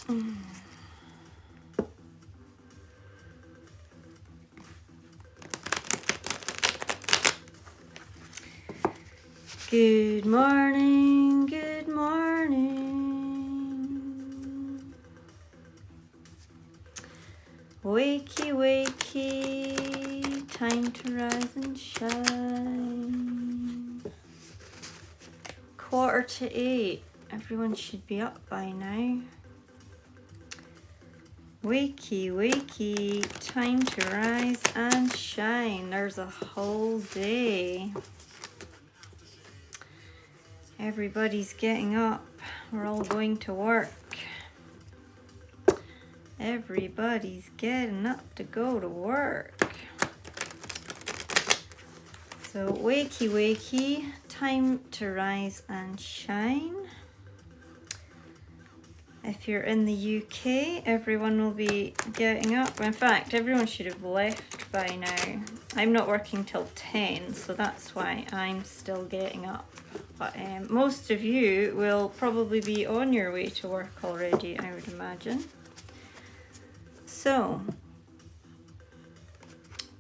Good morning, good morning. Wakey, wakey, time to rise and shine. 7:45. Everyone should be up by now. Wakey, wakey, time to rise and shine. There's a whole day. Everybody's getting up. We're all going to work. Everybody's getting up to go to work. So wakey, wakey, time to rise and shine. If you're in the UK, everyone will be getting up. In fact, everyone should have left by now. I'm not working till 10, so that's why I'm still getting up. But most of you will probably be on your way to work already, I would imagine. So,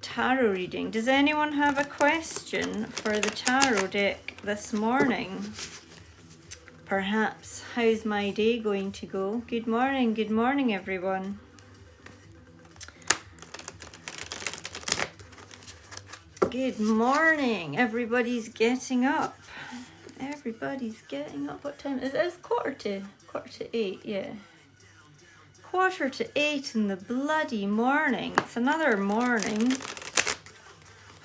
tarot reading. Does anyone have a question for the tarot deck this morning? Perhaps, how's my day going to go? Good morning everyone. Good morning, everybody's getting up. Everybody's getting up. What time is it? It's quarter to 8, yeah. 7:45 in the bloody morning. It's another morning.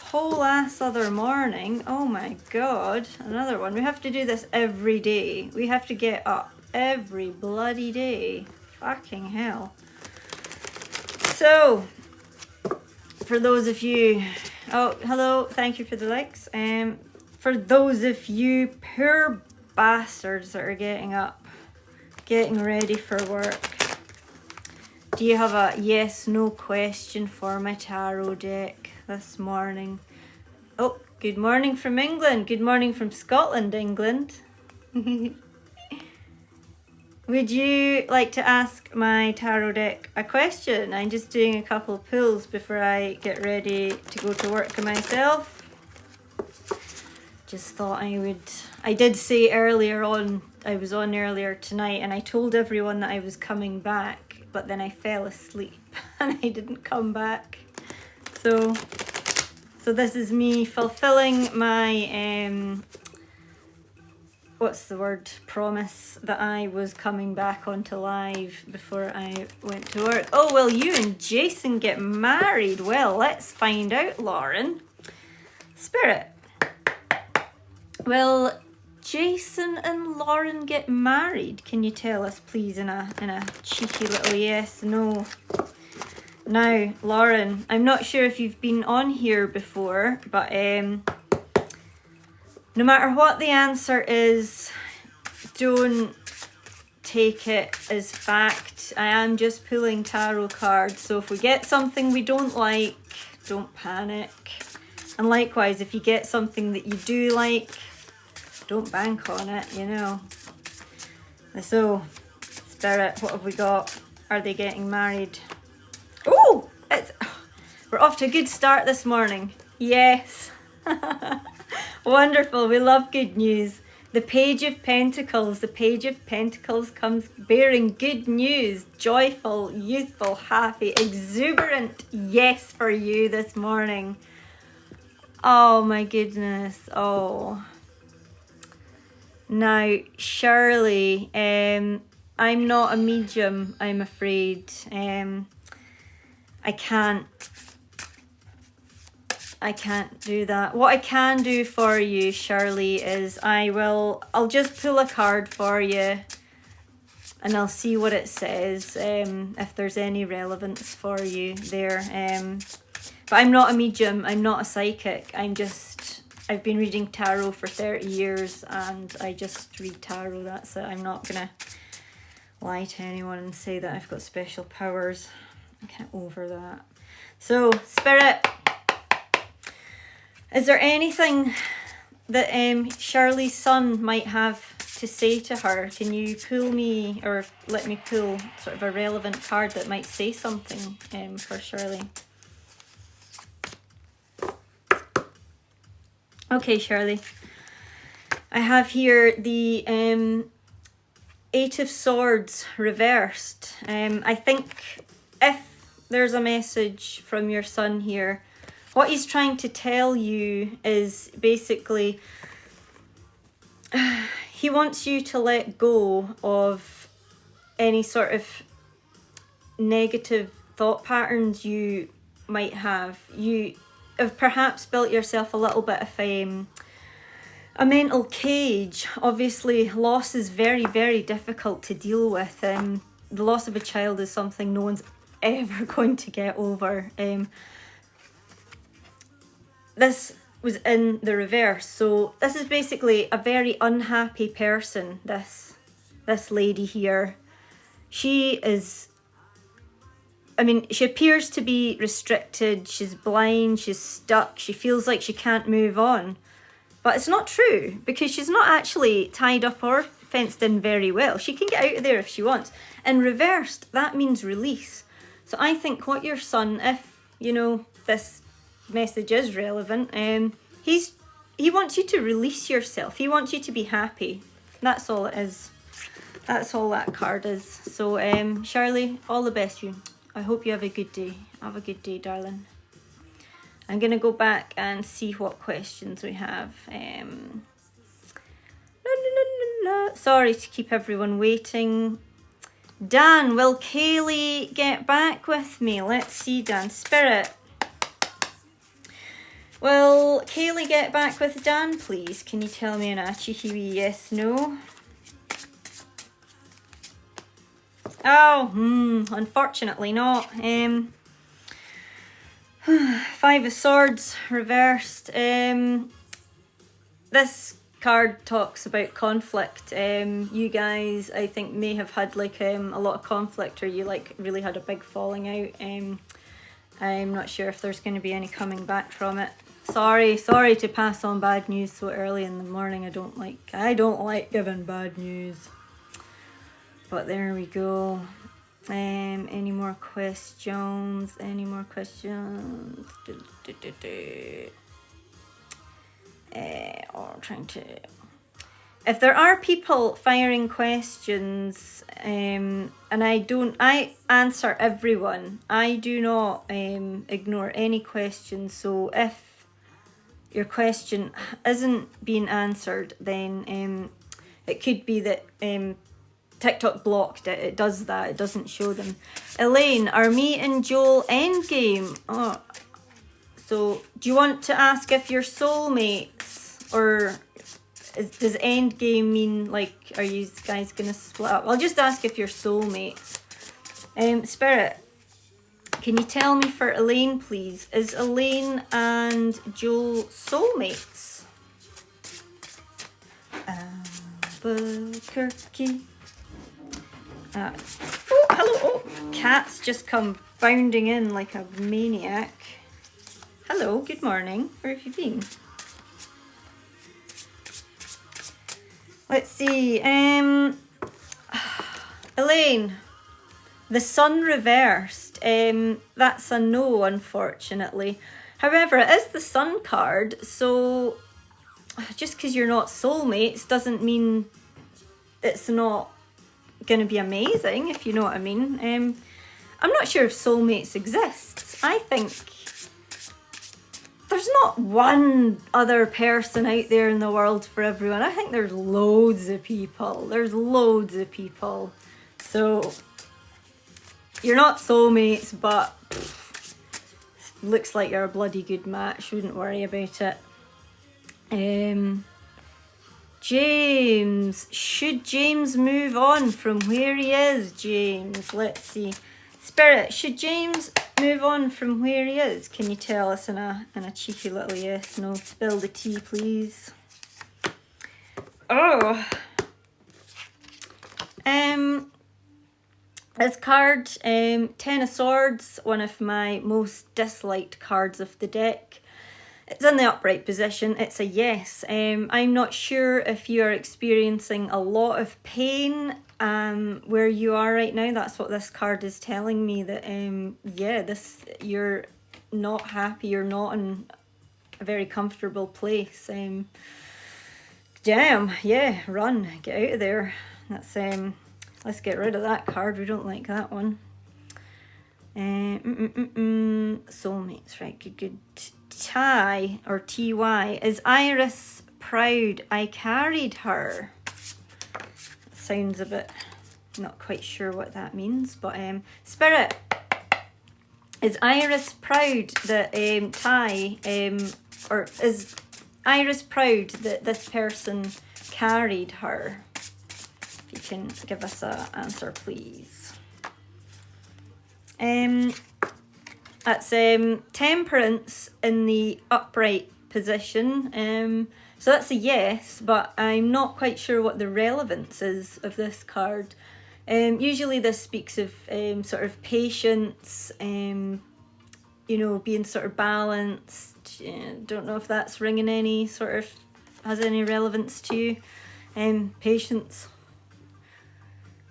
Whole ass other morning. Oh my god. Another one. We have to do this every day. We have to get up every bloody day. Fucking hell. So, for those of you... Oh, hello. Thank you for the likes. For those of you poor bastards that are getting up, getting ready for work, do you have a yes/no question for my tarot deck this morning? Oh, good morning from England. Good morning from Scotland, England. Would you like to ask my tarot deck a question? I'm just doing a couple of pulls before I get ready to go to work myself. Just thought I would... I did say earlier on, I was on earlier tonight, and I told everyone that I was coming back, but then I fell asleep and I didn't come back. So this is me fulfilling my, what's the word, promise that I was coming back onto live before I went to work. Oh, will you and Jason get married? Well, let's find out, Lauren. Spirit. Will Jason and Lauren get married? Can you tell us, please, in a cheeky little yes, no? Now, Lauren, I'm not sure if you've been on here before, but no matter what the answer is, don't take it as fact. I am just pulling tarot cards, so if we get something we don't like, don't panic. And likewise, if you get something that you do like, don't bank on it, you know. So, Spirit, what have we got? Are they getting married? Oh, we're off to a good start this morning. Yes. Wonderful. We love good news. The Page of Pentacles. The Page of Pentacles comes bearing good news. Joyful, youthful, happy, exuberant yes for you this morning. Oh my goodness. Oh. Now, Shirley, I'm not a medium, I'm afraid. I can't do that. What I can do for you, Shirley, is I'll just pull a card for you and I'll see what it says, if there's any relevance for you there. But I'm not a medium, I'm not a psychic, I've been reading tarot for 30 years and I just read tarot, that's it. I'm not gonna lie to anyone and say that I've got special powers. I'm kind of over that. So, Spirit, is there anything that Shirley's son might have to say to her? Can you pull me, or let me pull sort of a relevant card that might say something for Shirley? Okay, Shirley. I have here the Eight of Swords reversed. I think if there's a message from your son here, what he's trying to tell you is basically he wants you to let go of any sort of negative thought patterns you might have. You have perhaps built yourself a little bit of a mental cage. Obviously, loss is very, very difficult to deal with. The loss of a child is something no one's ever going to get over. This was in the reverse, so this is basically a very unhappy person, this lady here. She is, I mean, she appears to be restricted, she's blind, she's stuck, she feels like she can't move on. But it's not true, because she's not actually tied up or fenced in very well. She can get out of there if she wants. And reversed, that means release. So I think what your son, if, you know, this message is relevant, he wants you to release yourself. He wants you to be happy. That's all it is. That's all that card is. So, Shirley, all the best to you. I hope you have a good day. Have a good day, darling. I'm going to go back and see what questions we have. Sorry to keep everyone waiting. Dan, will Kaylee get back with me? Let's see, Dan. Spirit. Will Kaylee get back with Dan, please? Can you tell me in a cheeky wee yes, no? Oh, unfortunately not. Five of Swords reversed. This card talks about conflict. You guys, I think, may have had like a lot of conflict, or you like really had a big falling out. I'm not sure if there's going to be any coming back from it. Sorry to pass on bad news so early in the morning. I don't like giving bad news. But there we go. Any more questions? Any more questions? I'm trying to... If there are people firing questions, and I answer everyone. I do not ignore any questions. So if your question isn't being answered, then it could be that TikTok blocked it. It does that. It doesn't show them. Elaine, are me and Joel endgame? Oh, so do you want to ask if you're soulmates, or does endgame mean like, are you guys gonna split up? I'll just ask if you're soulmates. Spirit, can you tell me for Elaine, please? Is Elaine and Joel soulmates? Albuquerque. Oh, hello. Oh, cat's just come bounding in like a maniac. Hello, good morning. Where have you been? Let's see. Elaine, the sun reversed. That's a no, unfortunately. However, it is the sun card, so just because you're not soulmates doesn't mean it's not going to be amazing, if you know what I mean. I'm not sure if soulmates exists. I think there's not one other person out there in the world for everyone. I think there's loads of people. So you're not soulmates, but looks like you're a bloody good match. Wouldn't worry about it. James, should James move on from where he is? James, let's see. Spirit, should James move on from where he is? Can you tell us in a cheeky little yes, no? Spill the tea, please. Oh. This card, Ten of Swords, one of my most disliked cards of the deck. It's in the upright position. It's a yes. I'm not sure if you are experiencing a lot of pain where you are right now. That's what this card is telling me, that yeah, you're not happy, you're not in a very comfortable place. Damn, yeah, run, get out of there. That's let's get rid of that card. We don't like that one. Soulmates, right? Good. Ty, or TY, is Iris proud I carried her? Sounds a bit, not quite sure what that means, but Spirit, is Iris proud that Ty, or is Iris proud that this person carried her? If you can give us an answer, please. That's Temperance in the upright position. So that's a yes, but I'm not quite sure what the relevance is of this card. Usually this speaks of sort of patience, you know, being sort of balanced. Don't know if that's ringing any sort of, has any relevance to you. Patience.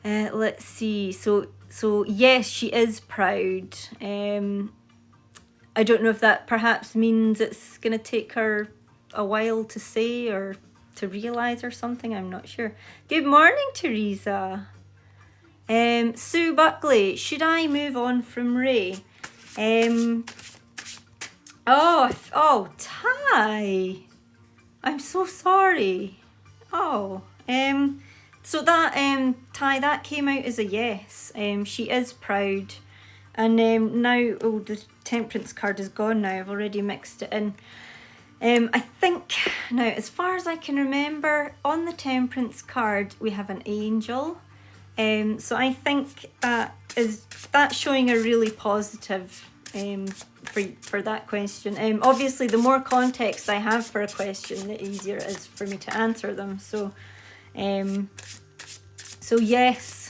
Let's see. So yes, she is proud. I don't know if that perhaps means it's going to take her a while to say or to realise or something. I'm not sure. Good morning, Teresa. Sue Buckley, should I move on from Ray? Oh, Ty. I'm so sorry. Oh, so that, Ty, that came out as a yes. She is proud. And now, oh, the Temperance card is gone now. I've already mixed it in. I think, now, as far as I can remember, on the Temperance card, we have an angel. So I think that's showing a really positive for that question. Obviously, the more context I have for a question, the easier it is for me to answer them. So yes.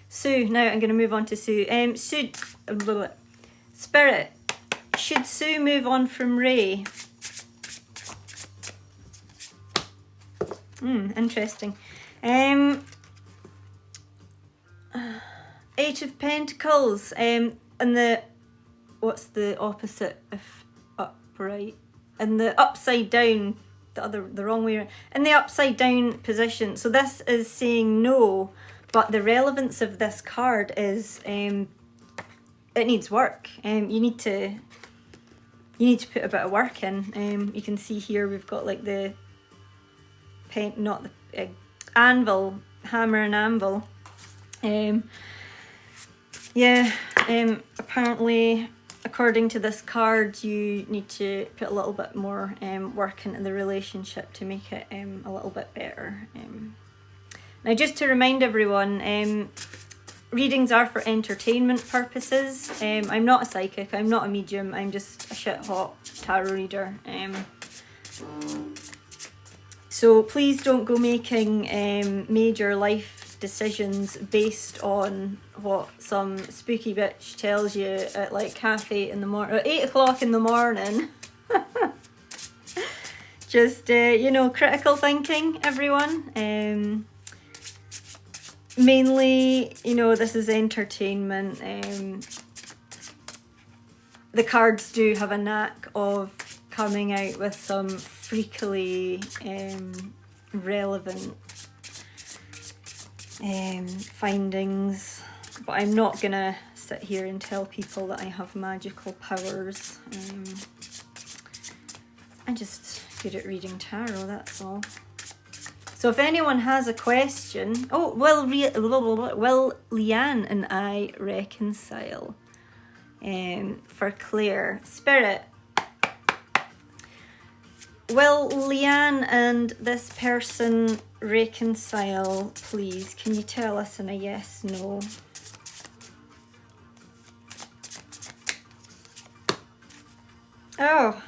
Sue, now I'm going to move on to Sue. Sue, Spirit, should Sue move on from Ray? Interesting. Eight of Pentacles. And what's the opposite of upright? And the upside down, the wrong way around. In the upside down position. So this is saying no. But the relevance of this card is it needs work. You need to put a bit of work in. You can see here we've got like the anvil, hammer and anvil. Apparently, according to this card, you need to put a little bit more work into the relationship to make it a little bit better. Now, just to remind everyone, readings are for entertainment purposes. I'm not a psychic, I'm not a medium, I'm just a shit-hot tarot reader. So please don't go making major life decisions based on what some spooky bitch tells you at like 8 o'clock in the morning. Just, critical thinking, everyone. Mainly, this is entertainment. The cards do have a knack of coming out with some freakily relevant findings, but I'm not gonna sit here and tell people that I have magical powers. I'm just good at reading tarot, that's all. So if anyone has a question, will Leanne and I reconcile? For Claire, Spirit, will Leanne and this person reconcile, please? Can you tell us in a yes, no? Oh.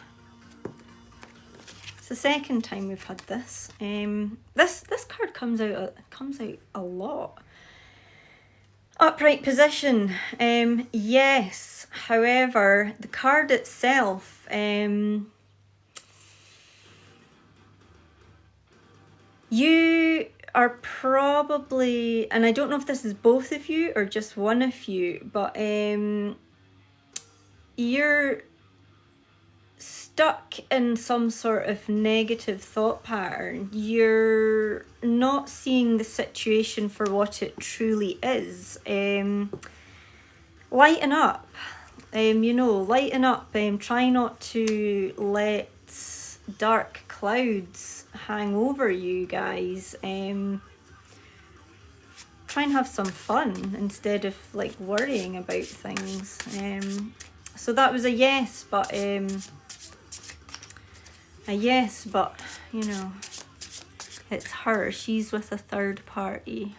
It's the second time we've had this. This card comes out a lot. Upright position, yes. However, the card itself, you are probably, and I don't know if this is both of you or just one of you, but you're stuck in some sort of negative thought pattern. You're not seeing the situation for what it truly is. Lighten up. Lighten up. Try not to let dark clouds hang over you guys. Try and have some fun instead of like worrying about things. So that was a yes, but it's her. She's with a third party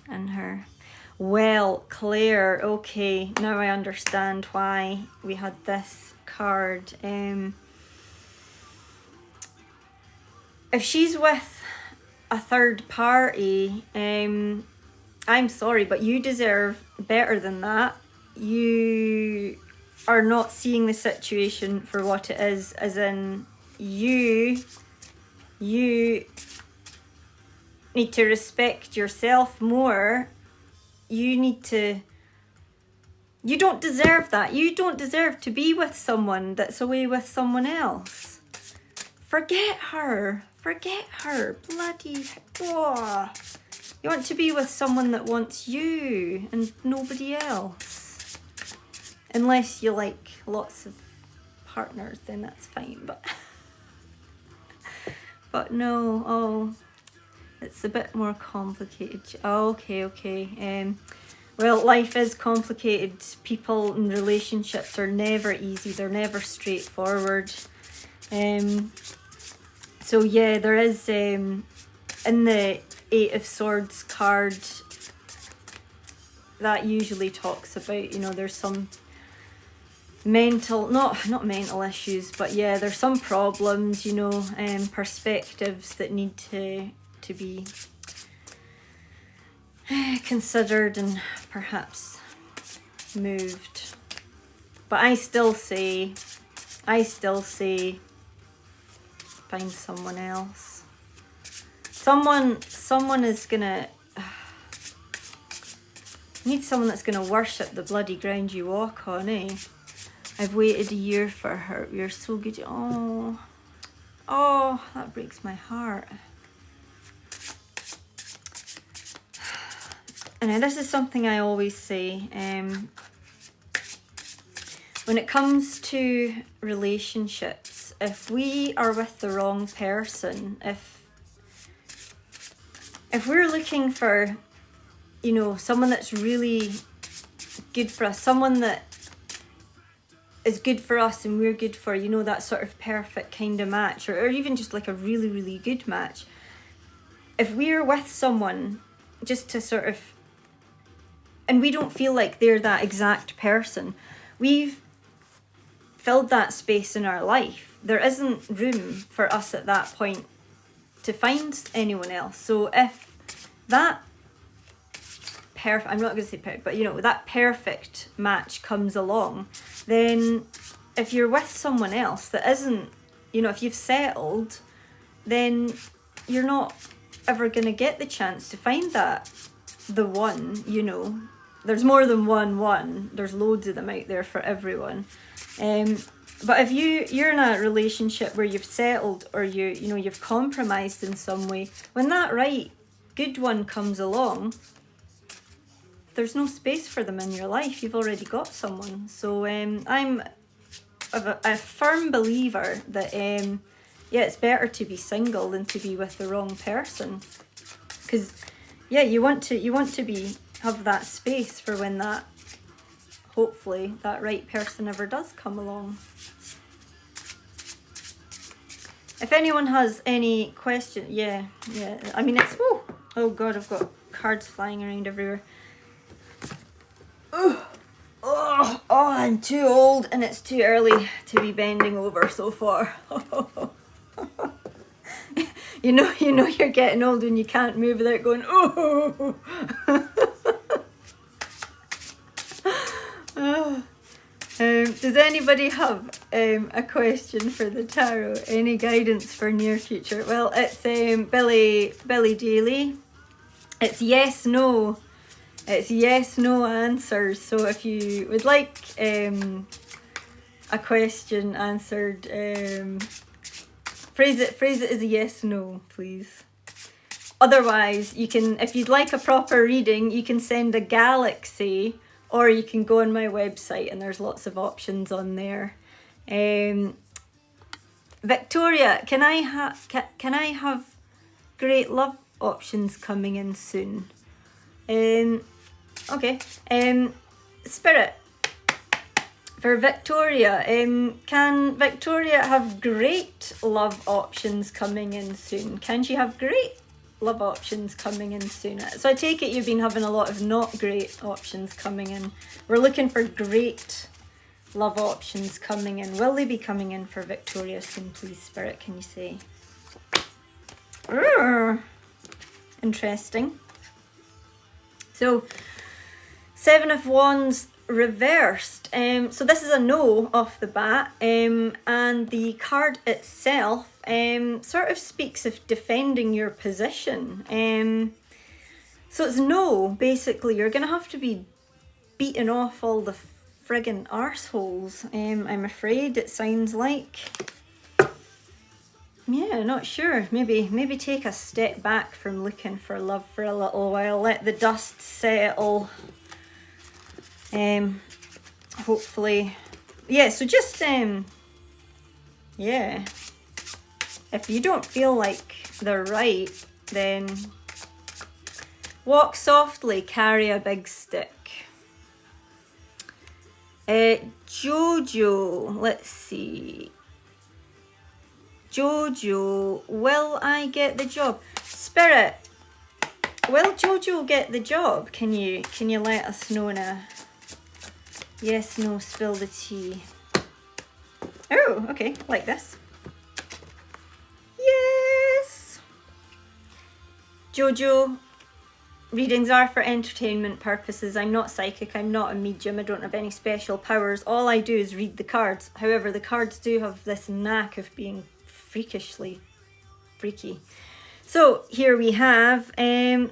and her. Well, Claire, okay, now I understand why we had this card. If she's with a third party, I'm sorry, but you deserve better than that. You are not seeing the situation for what it is, as in you need to respect yourself more. You don't deserve that. You don't deserve to be with someone that's away with someone else. Forget her. Bloody, oh. You want to be with someone that wants you and nobody else. Unless you like lots of partners, then that's fine, but no. Oh, it's a bit more complicated. Oh, okay. Well, life is complicated. People in relationships are never easy. They're never straightforward. So yeah, there is in the Eight of Swords card, that usually talks about, there's some mental, not mental issues, but yeah, there's some problems, perspectives that need to be considered and perhaps moved. But I still say find someone else. Someone is gonna need someone that's gonna worship the bloody ground you walk on, eh? I've waited a year for her. You're so good. Oh, that breaks my heart. And this is something I always say. When it comes to relationships, if we are with the wrong person, if we're looking for, someone that's really good for us, someone that is good for us and we're good for, that sort of perfect kind of match, or even just like a really, really good match. If we're with someone just to sort of, and we don't feel like they're that exact person, we've filled that space in our life. There isn't room for us at that point to find anyone else. So if that I'm not going to say perfect, but that perfect match comes along, then if you're with someone else that isn't, if you've settled, then you're not ever going to get the chance to find the one. There's more than one. There's loads of them out there for everyone. But if you're in a relationship where you've settled, or you've compromised in some way, when that right good one comes along, there's no space for them in your life. You've already got someone. So I'm a firm believer that it's better to be single than to be with the wrong person. Because you want to have that space for when that, hopefully, that right person ever does come along. If anyone has any questions, yeah. I mean, it's, oh God, I've got cards flying around everywhere. Oh, I'm too old and it's too early to be bending over so far. You know you're getting old when you can't move without going, oh. Does anybody have a question for the tarot? Any guidance for near future? Well, it's Billy Daly. It's yes, no. It's yes, no answers. So if you would like a question answered, phrase it as a yes, no, please. Otherwise, you can, if you'd like a proper reading, you can send a galaxy, or you can go on my website and there's lots of options on there. Victoria, can I have great love options coming in soon? Okay. Spirit, for Victoria, can Victoria have great love options coming in soon? Can she have great love options coming in soon? So I take it you've been having a lot of not great options coming in. We're looking for great love options coming in. Will they be coming in for Victoria soon, please, Spirit? Can you say? Interesting. So, Seven of Wands reversed. So this is a no off the bat, and the card itself sort of speaks of defending your position. So it's no, basically. You're going to have to be beating off all the friggin' arseholes, I'm afraid it sounds like. Yeah, not sure. Maybe take a step back from looking for love for a little while. Let the dust settle. Hopefully. Yeah, so just, yeah. If you don't feel like they're right, then walk softly, carry a big stick. Jojo, let's see. Jojo, will I get the job? Spirit, will Jojo get the job? Can you let us know now? Yes, no, spill the tea. Oh, okay, like this. Yes! Jojo, readings are for entertainment purposes. I'm not psychic, I'm not a medium, I don't have any special powers. All I do is read the cards. However, the cards do have this knack of being freakishly freaky. So here we have the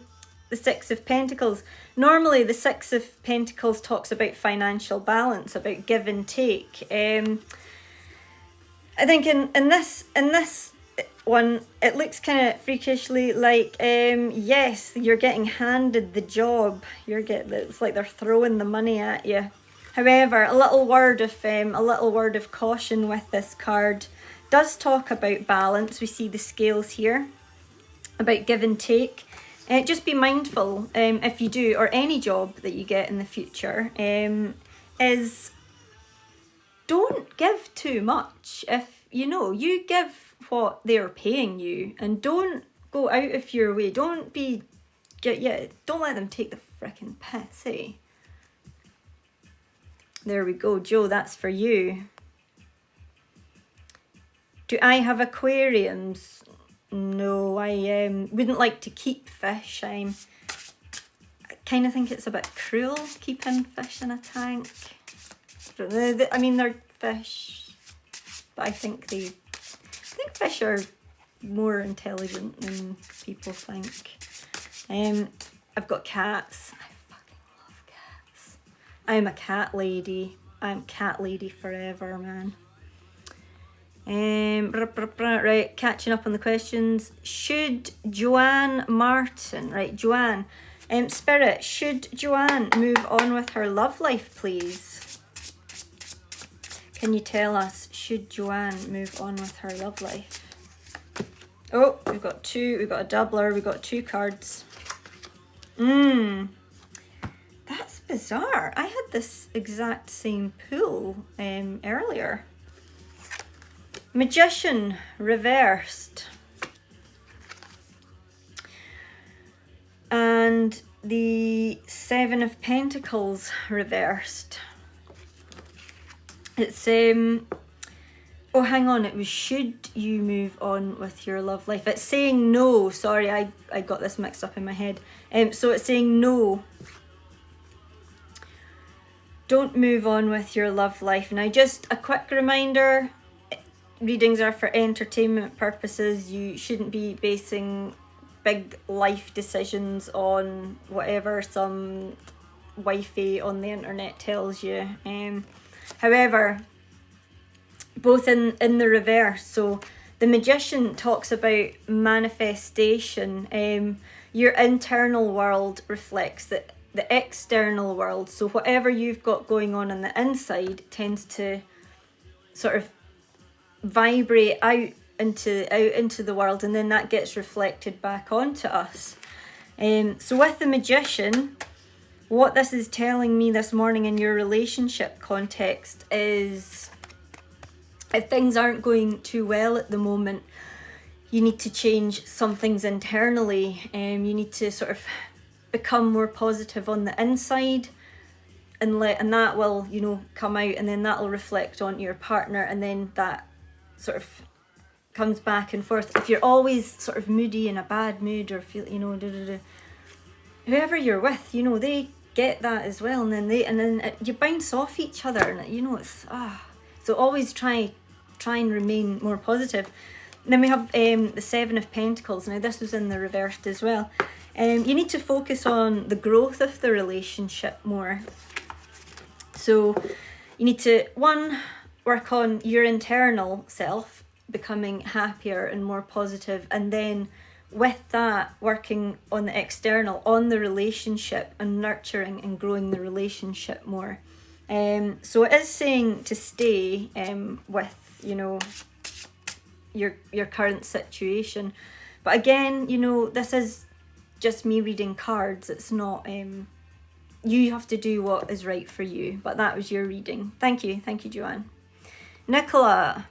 Six of Pentacles. Normally the Six of Pentacles talks about financial balance, about give and take. I think in this one, it looks kind of freakishly like, yes, you're getting handed the job. It's like they're throwing the money at you. However, a little word of caution with this card. Does talk about balance. We see the scales here, about give and take. Just be mindful if you do, or any job that you get in the future, is don't give too much. If you give what they're paying you, and don't go out of your way. Don't let them take the frickin' piss, eh? There we go, Joe, that's for you. Do I have aquariums? No, I wouldn't like to keep fish. I kind of think it's a bit cruel keeping fish in a tank. I mean, they're fish, but I think fish are more intelligent than people think. I've got cats. I fucking love cats. I'm a cat lady. I'm cat lady forever, man. Right, catching up on the questions. Should Joanne Martin, right, Joanne, Spirit, should Joanne move on with her love life, please? Can you tell us, should Joanne move on with her love life? Oh, we've got two, we've got a doubler, we've got two cards. That's bizarre. I had this exact same pull earlier. Magician reversed. And the Seven of Pentacles reversed. It's oh, hang on, it was should you move on with your love life. It's saying no. Sorry, I got this mixed up in my head. So it's saying no. don't move on with your love life. Now, just a quick reminder, readings are for entertainment purposes. You shouldn't be basing big life decisions on whatever some wifey on the internet tells you. However, both in the reverse, so the Magician talks about manifestation. Your internal world reflects the external world, so whatever you've got going on the inside tends to sort of vibrate out into the world, and then that gets reflected back onto us. So with the Magician, what this is telling me this morning in your relationship context is, if things aren't going too well at the moment, you need to change some things internally. You need to sort of become more positive on the inside, and that will, you know, come out, and then that will reflect onto your partner, and then that sort of comes back and forth. If you're always sort of moody, in a bad mood, or feel, you know, whoever you're with, you know, they get that as well, and then you bounce off each other, and you know, it's so always try and remain more positive. And then we have the Seven of Pentacles. Now this was in the reversed as well. You need to focus on the growth of the relationship more. So you need to, one, work on your internal self, becoming happier and more positive, and then with that, working on the external, on the relationship, and nurturing and growing the relationship more. So it is saying to stay with, you know, your current situation. But again, you know, this is just me reading cards. It's not, you have to do what is right for you. But that was your reading. Thank you, Joanne. Nicola,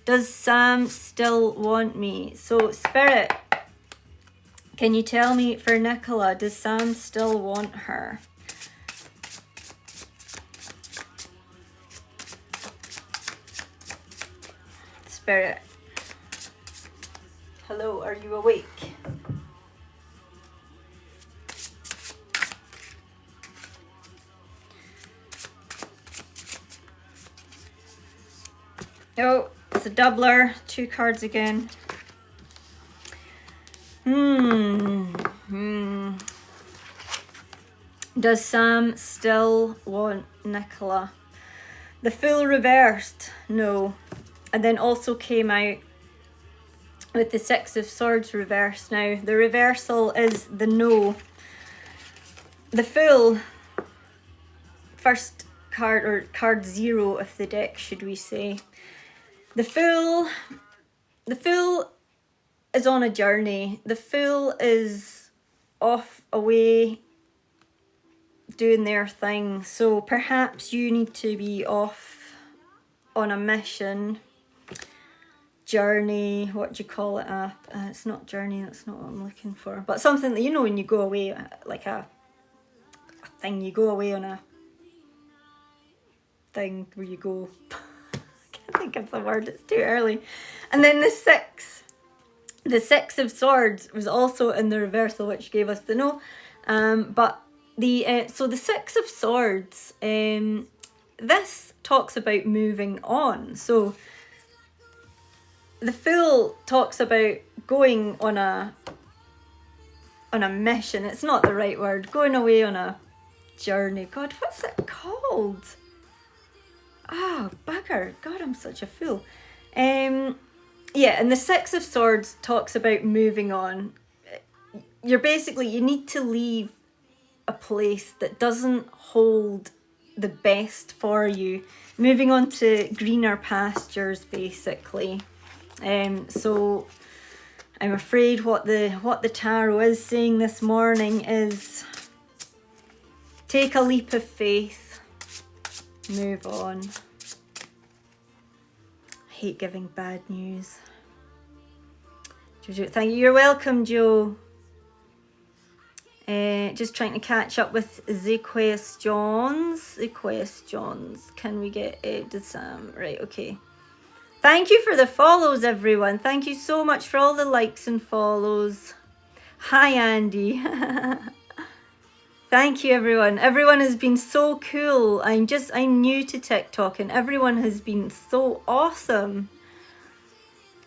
does Sam still want me? So Spirit, can you tell me for Nicola, does Sam still want her? Spirit, hello, are you awake? Oh, it's a doubler. 2 cards again. Does Sam still want Nicola? The Fool reversed, no. And then also came out with the Six of Swords reversed. Now, the reversal is the no. The Fool, first card, or card 0 of the deck, should we say. The Fool is on a journey. The Fool is off, away, doing their thing. So perhaps you need to be off on a mission, journey, what do you call it? It's not journey, that's not what I'm looking for. But something that, you know, when you go away, like a thing, you go away on a thing where you go... think of the word, it's too early. And then the Six of Swords was also in the reversal, which gave us the no. But the so the Six of Swords, this talks about moving on. So the Fool talks about going on a mission. It's not the right word. Going away on a journey. God, what's it called? Oh, bugger. God, I'm such a fool. Yeah, and the Six of Swords talks about moving on. You need to leave a place that doesn't hold the best for you. Moving on to greener pastures, basically. So I'm afraid what the tarot is saying this morning is take a leap of faith, move on. I hate giving bad news. Jojo, thank you. You're welcome, Joe. Just trying to catch up with the questions. Can we get to Sam? Right, okay. Thank you for the follows, everyone. Thank you so much for all the likes and follows. Hi, Andy. Thank you, everyone. Everyone has been so cool. I'm new to TikTok and everyone has been so awesome.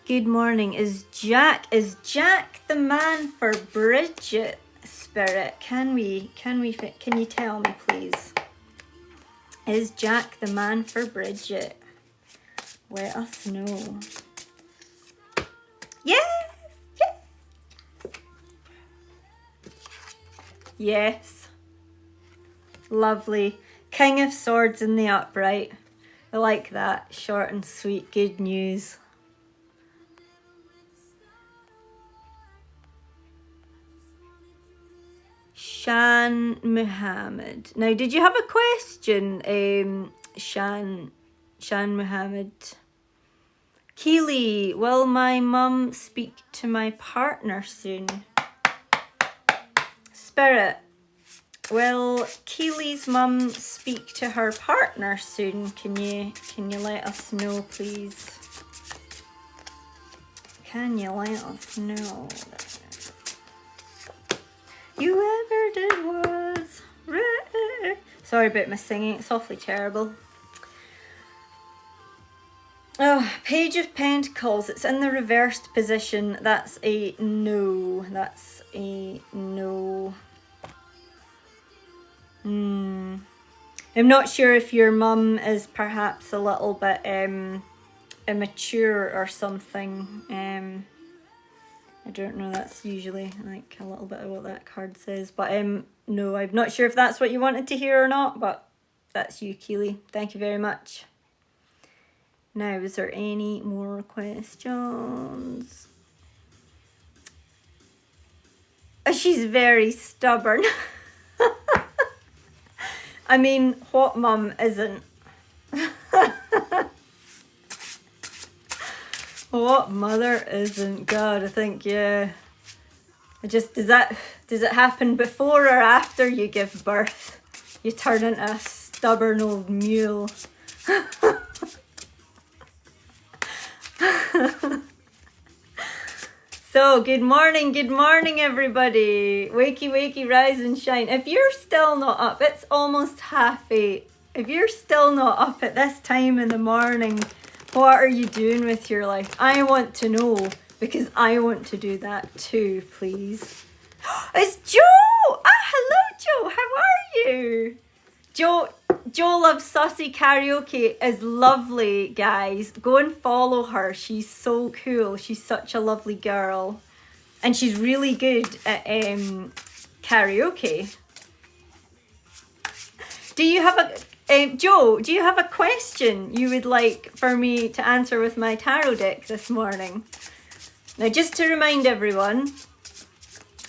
Good morning. Is Jack the man for Bridget? Spirit, can you tell me, please? Is Jack the man for Bridget? Let us know. Yes! Yes! Yes. Lovely. King of Swords in the upright. I like that. Short and sweet. Good news. Shan Muhammad. Now, did you have a question, Shan Muhammad? Keely, will my mum speak to my partner soon? Spirit, will Keely's mum speak to her partner soon? Can you let us know, please? Can you let us know? You ever did was right. Sorry about my singing, it's awfully terrible. Oh, Page of Pentacles, it's in the reversed position. That's a no. That's a no. I'm not sure if your mum is perhaps a little bit immature or something. I don't know, that's usually like a little bit of what that card says. But no, I'm not sure if that's what you wanted to hear or not, but that's you, Keely. Thank you very much. Now, is there any more questions? She's very stubborn. I mean, what mum isn't? What mother isn't? God, I think, yeah. Does it happen before or after you give birth? You turn into a stubborn old mule. So, good morning everybody. Wakey, wakey, rise and shine. If you're still not up, it's almost 8:30. If you're still not up at this time in the morning, what are you doing with your life? I want to know, because I want to do that too, please. It's Joe! Hello Joe, how are you? Joe Loves Sussy Karaoke is lovely, guys. Go and follow her. She's so cool. She's such a lovely girl. And she's really good at karaoke. Do you have Joe, do you have a question you would like for me to answer with my tarot deck this morning? Now, just to remind everyone,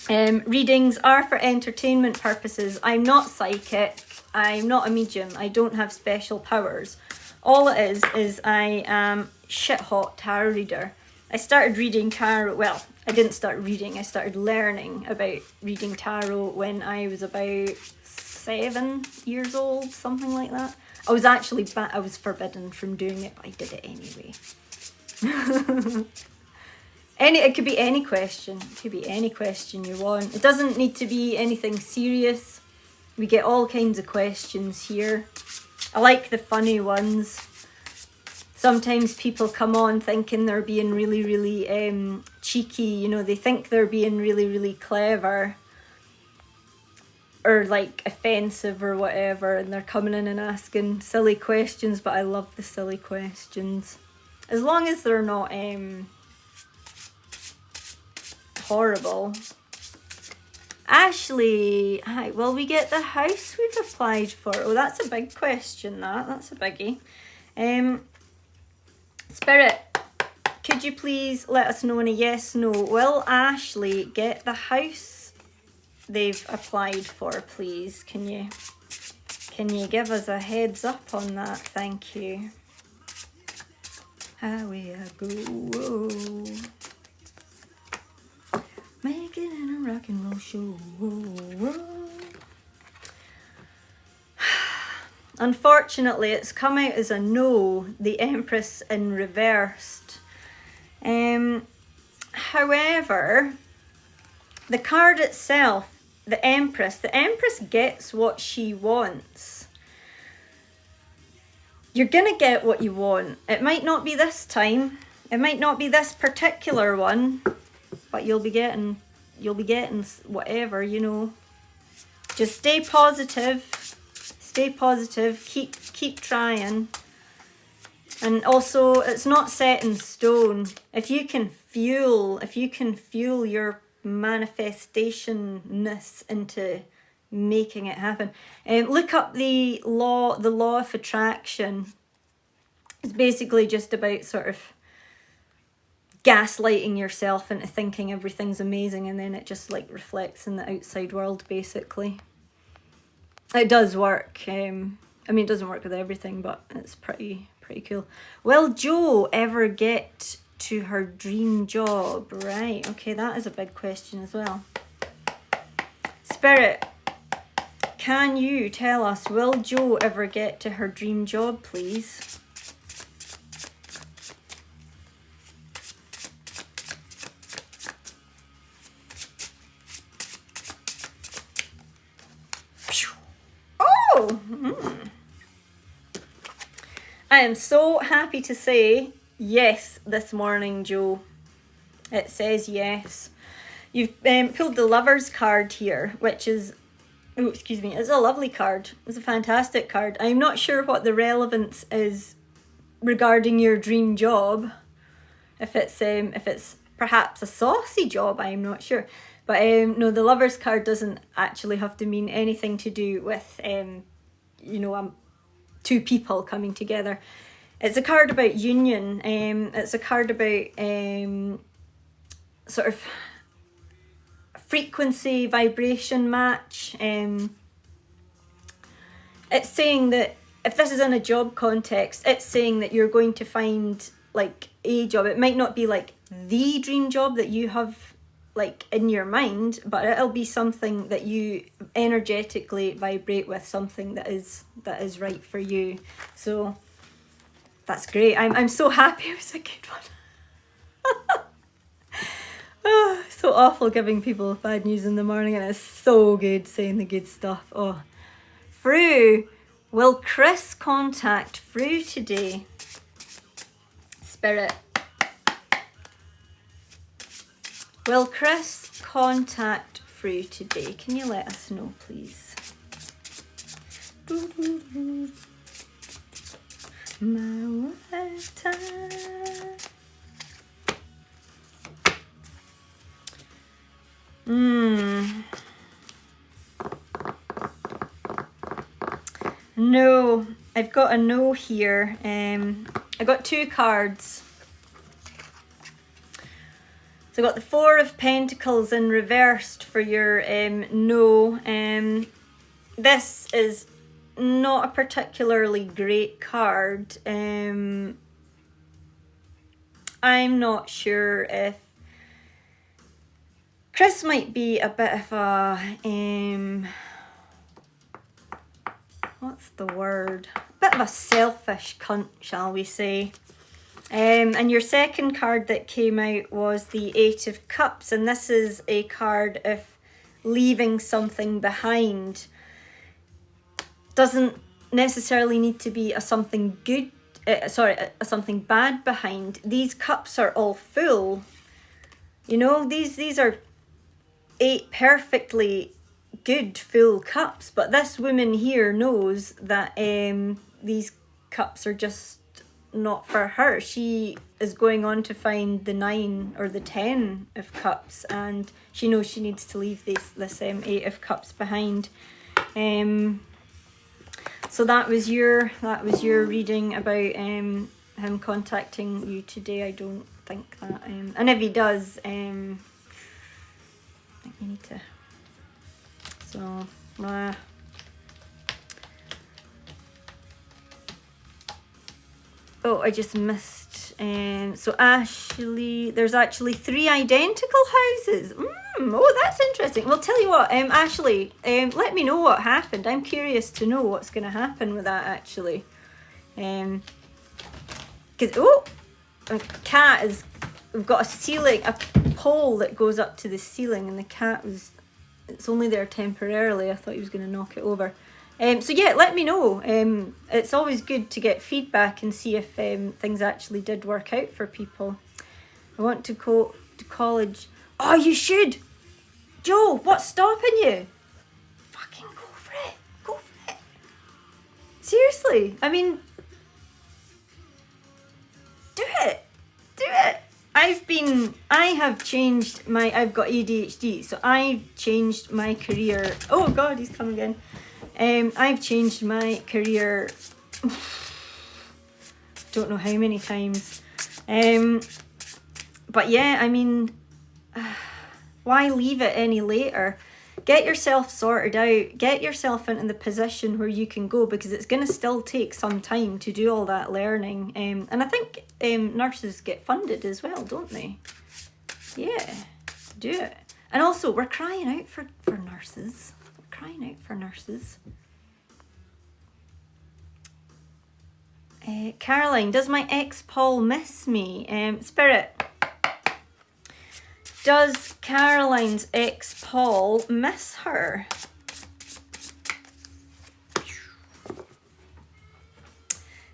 readings are for entertainment purposes. I'm not psychic. I'm not a medium. I don't have special powers. All it is I am shit hot tarot reader. I started reading tarot, well, I didn't start reading, I started learning about reading tarot when I was about 7 years old, something like that. I was forbidden from doing it, but I did it anyway. It could be any question. It could be any question you want. It doesn't need to be anything serious. We get all kinds of questions here. I like the funny ones. Sometimes people come on thinking they're being really, really cheeky. You know, they think they're being really, really clever. Or like offensive or whatever. And they're coming in and asking silly questions. But I love the silly questions. As long as they're not horrible. Ashley, hi, will we get the house we've applied for? Oh, that's a big question, that's a biggie. Spirit, could you please let us know in a yes, no, will Ashley get the house they've applied for, please? Can you give us a heads up on that? Thank you. Away I go. Make it in a rock and roll show. Unfortunately, it's come out as a no, the Empress in reversed. However, the card itself, the Empress. The Empress gets what she wants. You're gonna get what you want. It might not be this time. It might not be this particular one, but you'll be getting whatever, you know. Just stay positive. Stay positive. Keep trying. And also, it's not set in stone. If you can fuel your manifestationness into making it happen. Look up the law of attraction. It's basically just about sort of gaslighting yourself into thinking everything's amazing, and then it just like reflects in the outside world, basically. It does work. I mean, it doesn't work with everything, but it's pretty cool. Will Jo ever get to her dream job? Right, okay, that is a big question as well. Spirit, can you tell us, will Jo ever get to her dream job, please? Oh! I am so happy to say yes this morning, Jo. It says yes. You've pulled the Lovers card here, which is, oh, excuse me, it's a lovely card. It's a fantastic card. I'm not sure what the relevance is regarding your dream job. If it's perhaps a saucy job, I'm not sure. But no, the Lovers card doesn't actually have to mean anything to do with, you know, two people coming together. It's a card about union. It's a card about sort of frequency, vibration match. It's saying that if this is in a job context, it's saying that you're going to find like a job. It might not be like the dream job that you have like in your mind, but it'll be something that you energetically vibrate with, something that is right for you. So that's great. I'm so happy it was a good one. Oh, so awful giving people bad news in the morning, and it's so good saying the good stuff. Oh, Fru, will Chris contact Fru today? Spirit, will Chris contact Fru today? Can you let us know, please? My lifetime. No, I've got a no here. I got two cards. So I got the Four of Pentacles in reversed for your no. This is not a particularly great card. I'm not sure if Chris might be a bit of a what's the word? A bit of a selfish cunt, shall we say. And your second card that came out was the Eight of Cups, and this is a card of leaving something behind. Doesn't necessarily need to be a something good, a something bad behind. These cups are all full. You know, these are 8 perfectly good full cups, but this woman here knows that these cups are just not for her. She is going on to find the 9 or the 10 of cups, and she knows she needs to leave this 8 of cups behind. So that was your reading about him contacting you today. I don't think that, and if he does, I think you need to. So. Oh, I just missed. So Ashley, there's actually 3 identical houses. Oh, that's interesting. Well, tell you what, Ashley, let me know what happened. I'm curious to know what's going to happen with that, actually. Because, a cat is, we've got a ceiling, a pole that goes up to the ceiling, and the cat was it's only there temporarily. I thought he was going to knock it over. So yeah, let me know. It's always good to get feedback and see if things actually did work out for people. I want to go to college. Oh, you should! Joe, what's stopping you? Fucking go for it. Go for it. Seriously. I mean, do it. Do it. I have changed I've got ADHD, so I've changed my career. Oh God, he's come again. I've changed my career, don't know how many times. But yeah, I mean, why leave it any later? Get yourself sorted out, get yourself into the position where you can go, because it's going to still take some time to do all that learning. And I think nurses get funded as well, don't they? Yeah, do it. And also, we're crying out for nurses. We're crying out for nurses. Caroline, does my ex Paul miss me? Spirit, does Caroline's ex Paul miss her?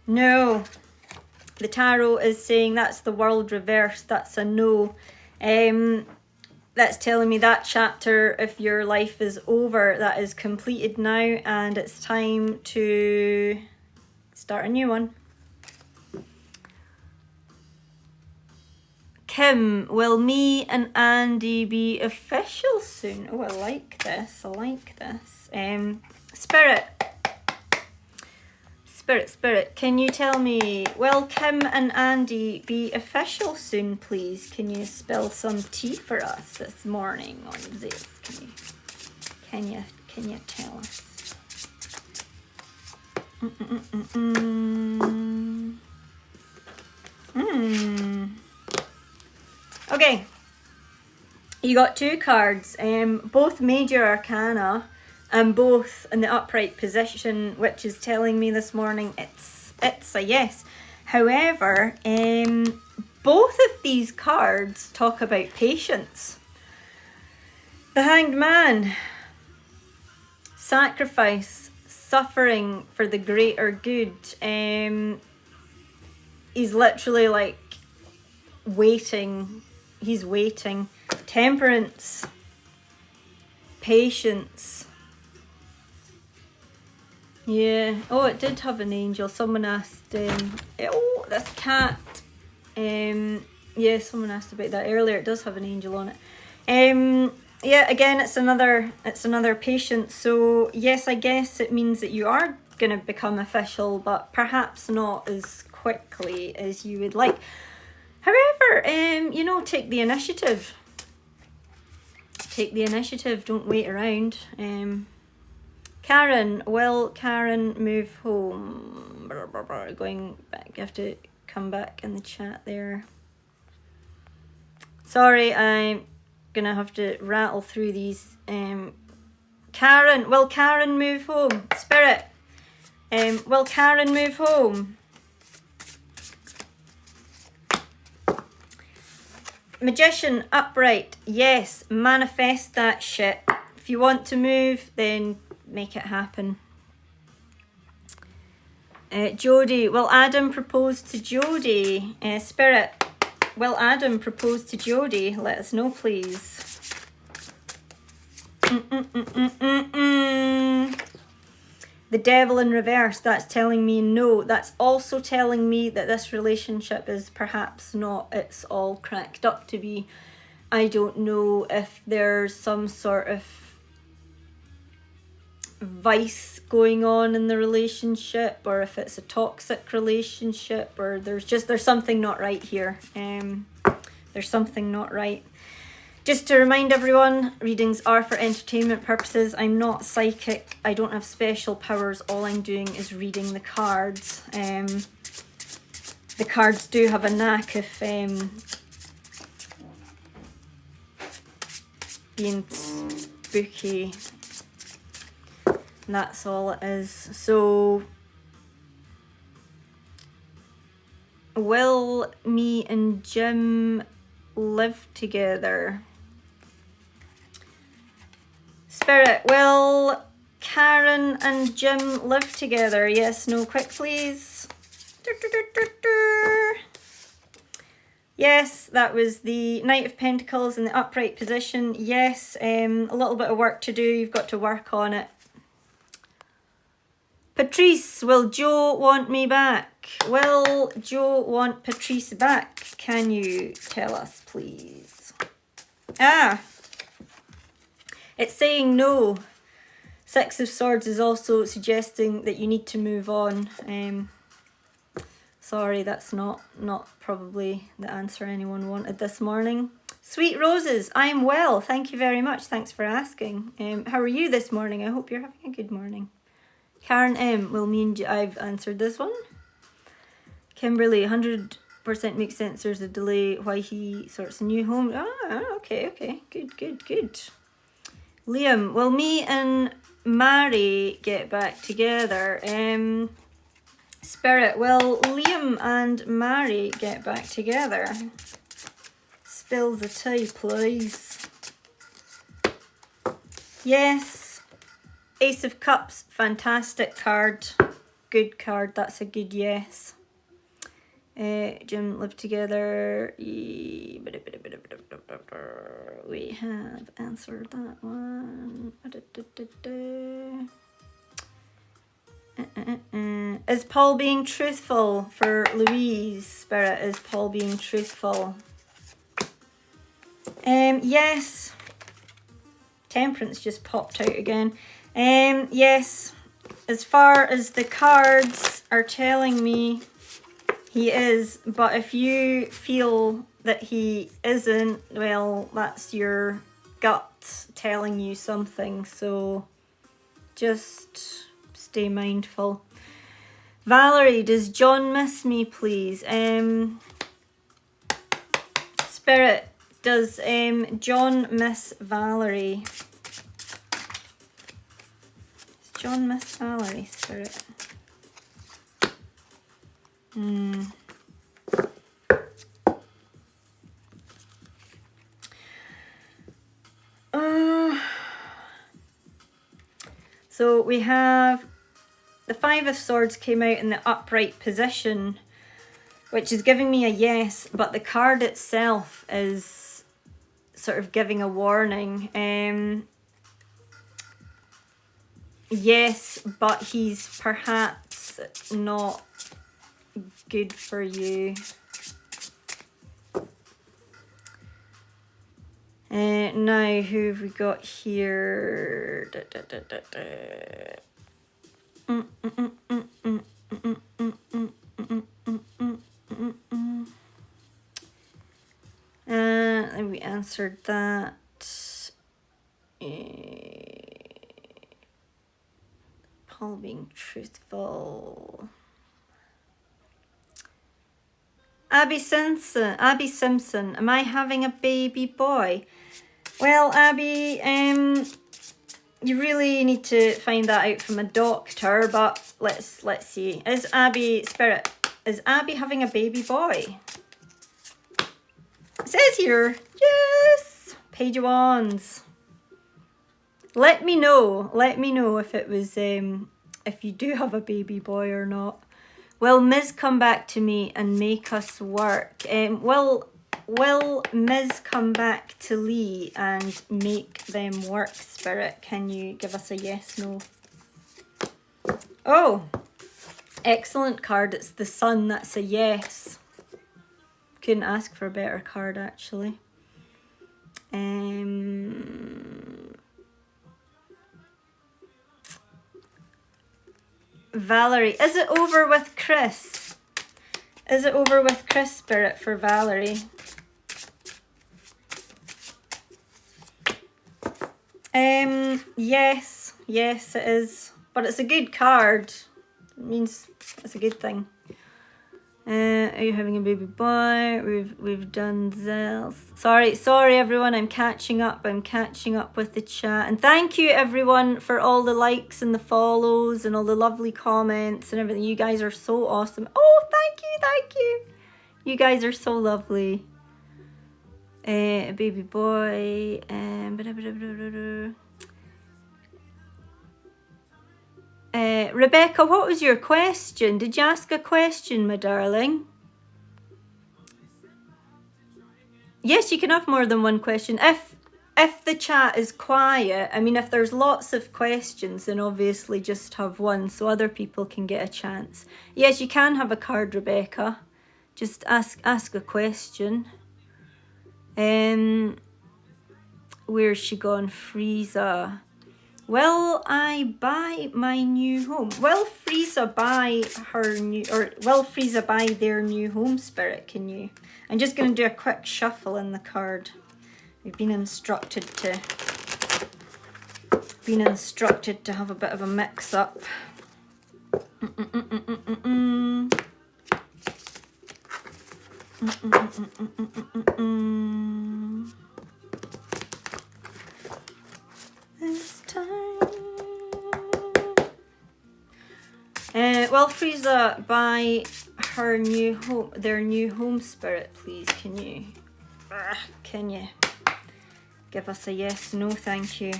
No. The tarot is saying that's the world reversed. That's a no. That's telling me that chapter of your life is over. That is completed now, and it's time to start a new one. Kim, will me and Andy be official soon? Oh, I like this. I like this. Spirit, can you tell me, will Kim and Andy be official soon, please? Can you spill some tea for us this morning on this? Can you tell us? Okay, you got two cards, both major arcana and both in the upright position, which is telling me this morning it's a yes. However, both of these cards talk about patience. The Hanged Man, sacrifice, suffering for the greater good. He's literally like waiting. He's waiting. Temperance, patience. Yeah. Oh, it did have an angel. Someone asked. Oh, this cat. Yeah, someone asked about that earlier. It does have an angel on it. Yeah. Again, it's another patience. So yes, I guess it means that you are gonna become official, but perhaps not as quickly as you would like. However, you know, take the initiative. Take the initiative. Don't wait around. Karen, will Karen move home? Going back, you have to come back in the chat there. Sorry, I'm gonna have to rattle through these. Karen, will Karen move home? Spirit, will Karen move home? Magician, upright, yes, manifest that shit. If you want to move, then make it happen. Jodie, will Adam propose to Jodie? Spirit, will Adam propose to Jodie? Let us know, please. The Devil in reverse, that's telling me no. That's also telling me that this relationship is perhaps not, it's all cracked up to be. I don't know if there's some sort of vice going on in the relationship, or if it's a toxic relationship, or there's something not right here. There's something not right. Just to remind everyone, readings are for entertainment purposes. I'm not psychic. I don't have special powers. All I'm doing is reading the cards. The cards do have a knack of being spooky. And that's all it is. So, will me and Jim live together? Spirit, will Karen and Jim live together? Yes, no, quick please. Yes, that was the Knight of Pentacles in the upright position. Yes, a little bit of work to do. You've got to work on it. Patrice, will Joe want me back? Will Joe want Patrice back? Can you tell us, please? Ah, it's saying no. Six of Swords is also suggesting that you need to move on. Sorry, that's not probably the answer anyone wanted this morning. Sweet Roses, I'm well. Thank you very much. Thanks for asking. How are you this morning? I hope you're having a good morning. Karen M, will me and I've answered this one. Kimberly, 100% makes sense. There's a delay. Why he sorts a new home. Ah, okay. Good. Liam, will me and Mary get back together? Spirit, will Liam and Mary get back together? Spill the tea, please. Yes. Ace of Cups, fantastic card. Good card, that's a good yes. Jim live together. We have answered that one. Is Paul being truthful for Louise? Spirit, is Paul being truthful? Yes. Temperance just popped out again. Yes, as far as the cards are telling me, he is, but if you feel that he isn't, well, that's your gut telling you something, so just stay mindful. Valerie, does John miss me, please? Spirit, does John miss Valerie? John miss Valerie, Spirit? So we have the Five of Swords came out in the upright position, which is giving me a yes, but the card itself is sort of giving a warning. Yes, but he's perhaps not good for you. Now, who have we got here? We answered that. Paul being truthful. Abby Simpson, am I having a baby boy? Well, Abby, you really need to find that out from a doctor, but let's see. Is Abby having a baby boy? It says here, yes, Page of Wands. Let me know if it was, if you do have a baby boy or not. Will Miz come back to me and make us work? Will Miz come back to Lee and make them work, Spirit? Can you give us a yes, no? Oh, excellent card. It's the Sun. That's a yes. Couldn't ask for a better card, actually. Valerie, is it over with Chris? Is it over with Chris, Spirit, for Valerie? Yes, it is. But it's a good card. It means it's a good thing. Are you having a baby boy? We've done this. Sorry everyone, I'm catching up with the chat. And thank you everyone for all the likes and the follows and all the lovely comments and everything. You guys are so awesome. Oh, thank you. You guys are so lovely. A baby boy. Rebecca, what was your question? Did you ask a question, my darling? Yes, you can have more than one question. If the chat is quiet, I mean, if there's lots of questions, then obviously just have one so other people can get a chance. Yes, you can have a card, Rebecca. Just ask a question. Where's she gone? Frieza. Will I buy my new home? Will Frieza buy her new, or will Frieza buy their new home, Spirit? Can you? I'm just going to do a quick shuffle in the card. We've been instructed to have a bit of a mix up. This time. Will Frieza buy her new home, their new home, Spirit, please? Can you? Can you give us a yes? No, thank you.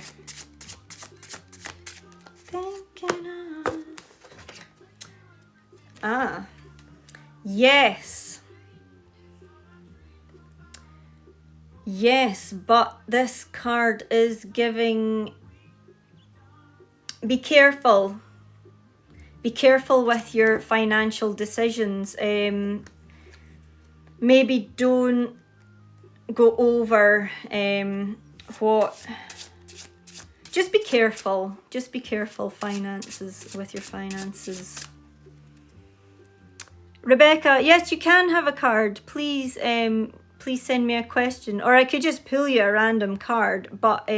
Thinking of. Yes. Yes, but this card is giving. Be careful. Be careful with your financial decisions. Maybe don't go over what. Just be careful. Just be careful with your finances. Rebecca, yes, you can have a card. Please, please send me a question, or I could just pull you a random card. But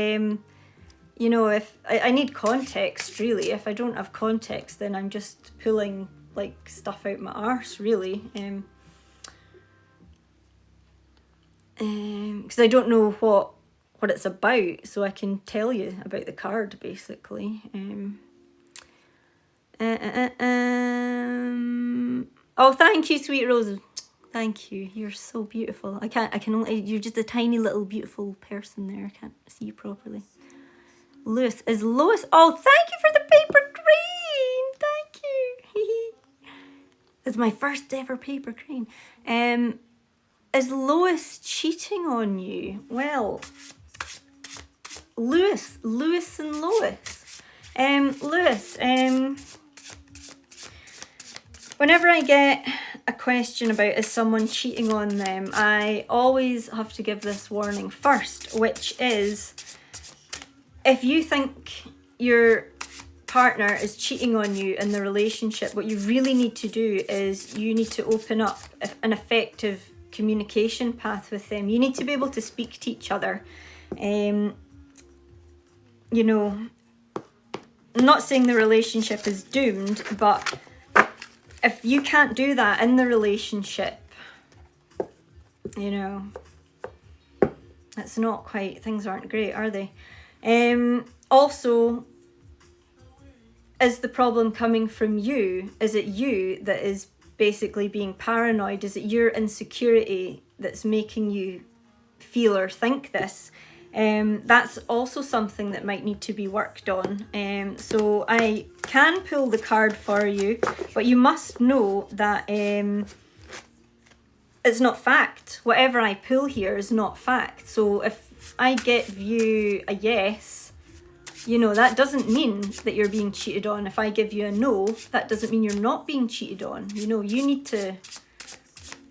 you know, if I need context, really. If I don't have context, then I'm just pulling like stuff out my arse, really. Because I don't know what it's about, so I can tell you about the card basically. Oh, thank you, sweet Rose. Thank you. You're so beautiful. I can only. You're just a tiny little beautiful person there. I can't see you properly. Lewis. Is Lois... Oh, thank you for the paper crane. Thank you. It's my first ever paper crane. Is Lois cheating on you? Well, Lewis and Lois. Lewis, whenever I get a question about is someone cheating on them, I always have to give this warning first, which is, if you think your partner is cheating on you in the relationship, what you really need to do is you need to open up an effective communication path with them. You need to be able to speak to each other. You know, I'm not saying the relationship is doomed, but if you can't do that in the relationship, you know, it's not quite, things aren't great, are they? Also, is the problem coming from you? Is it you that is basically being paranoid? Is it your insecurity that's making you feel or think this? That's also something that might need to be worked on. So I can pull the card for you, but you must know that it's not fact. Whatever I pull here is not fact. So if I give you a yes, you know, that doesn't mean that you're being cheated on. If I give you a no, that doesn't mean you're not being cheated on. You know, you need to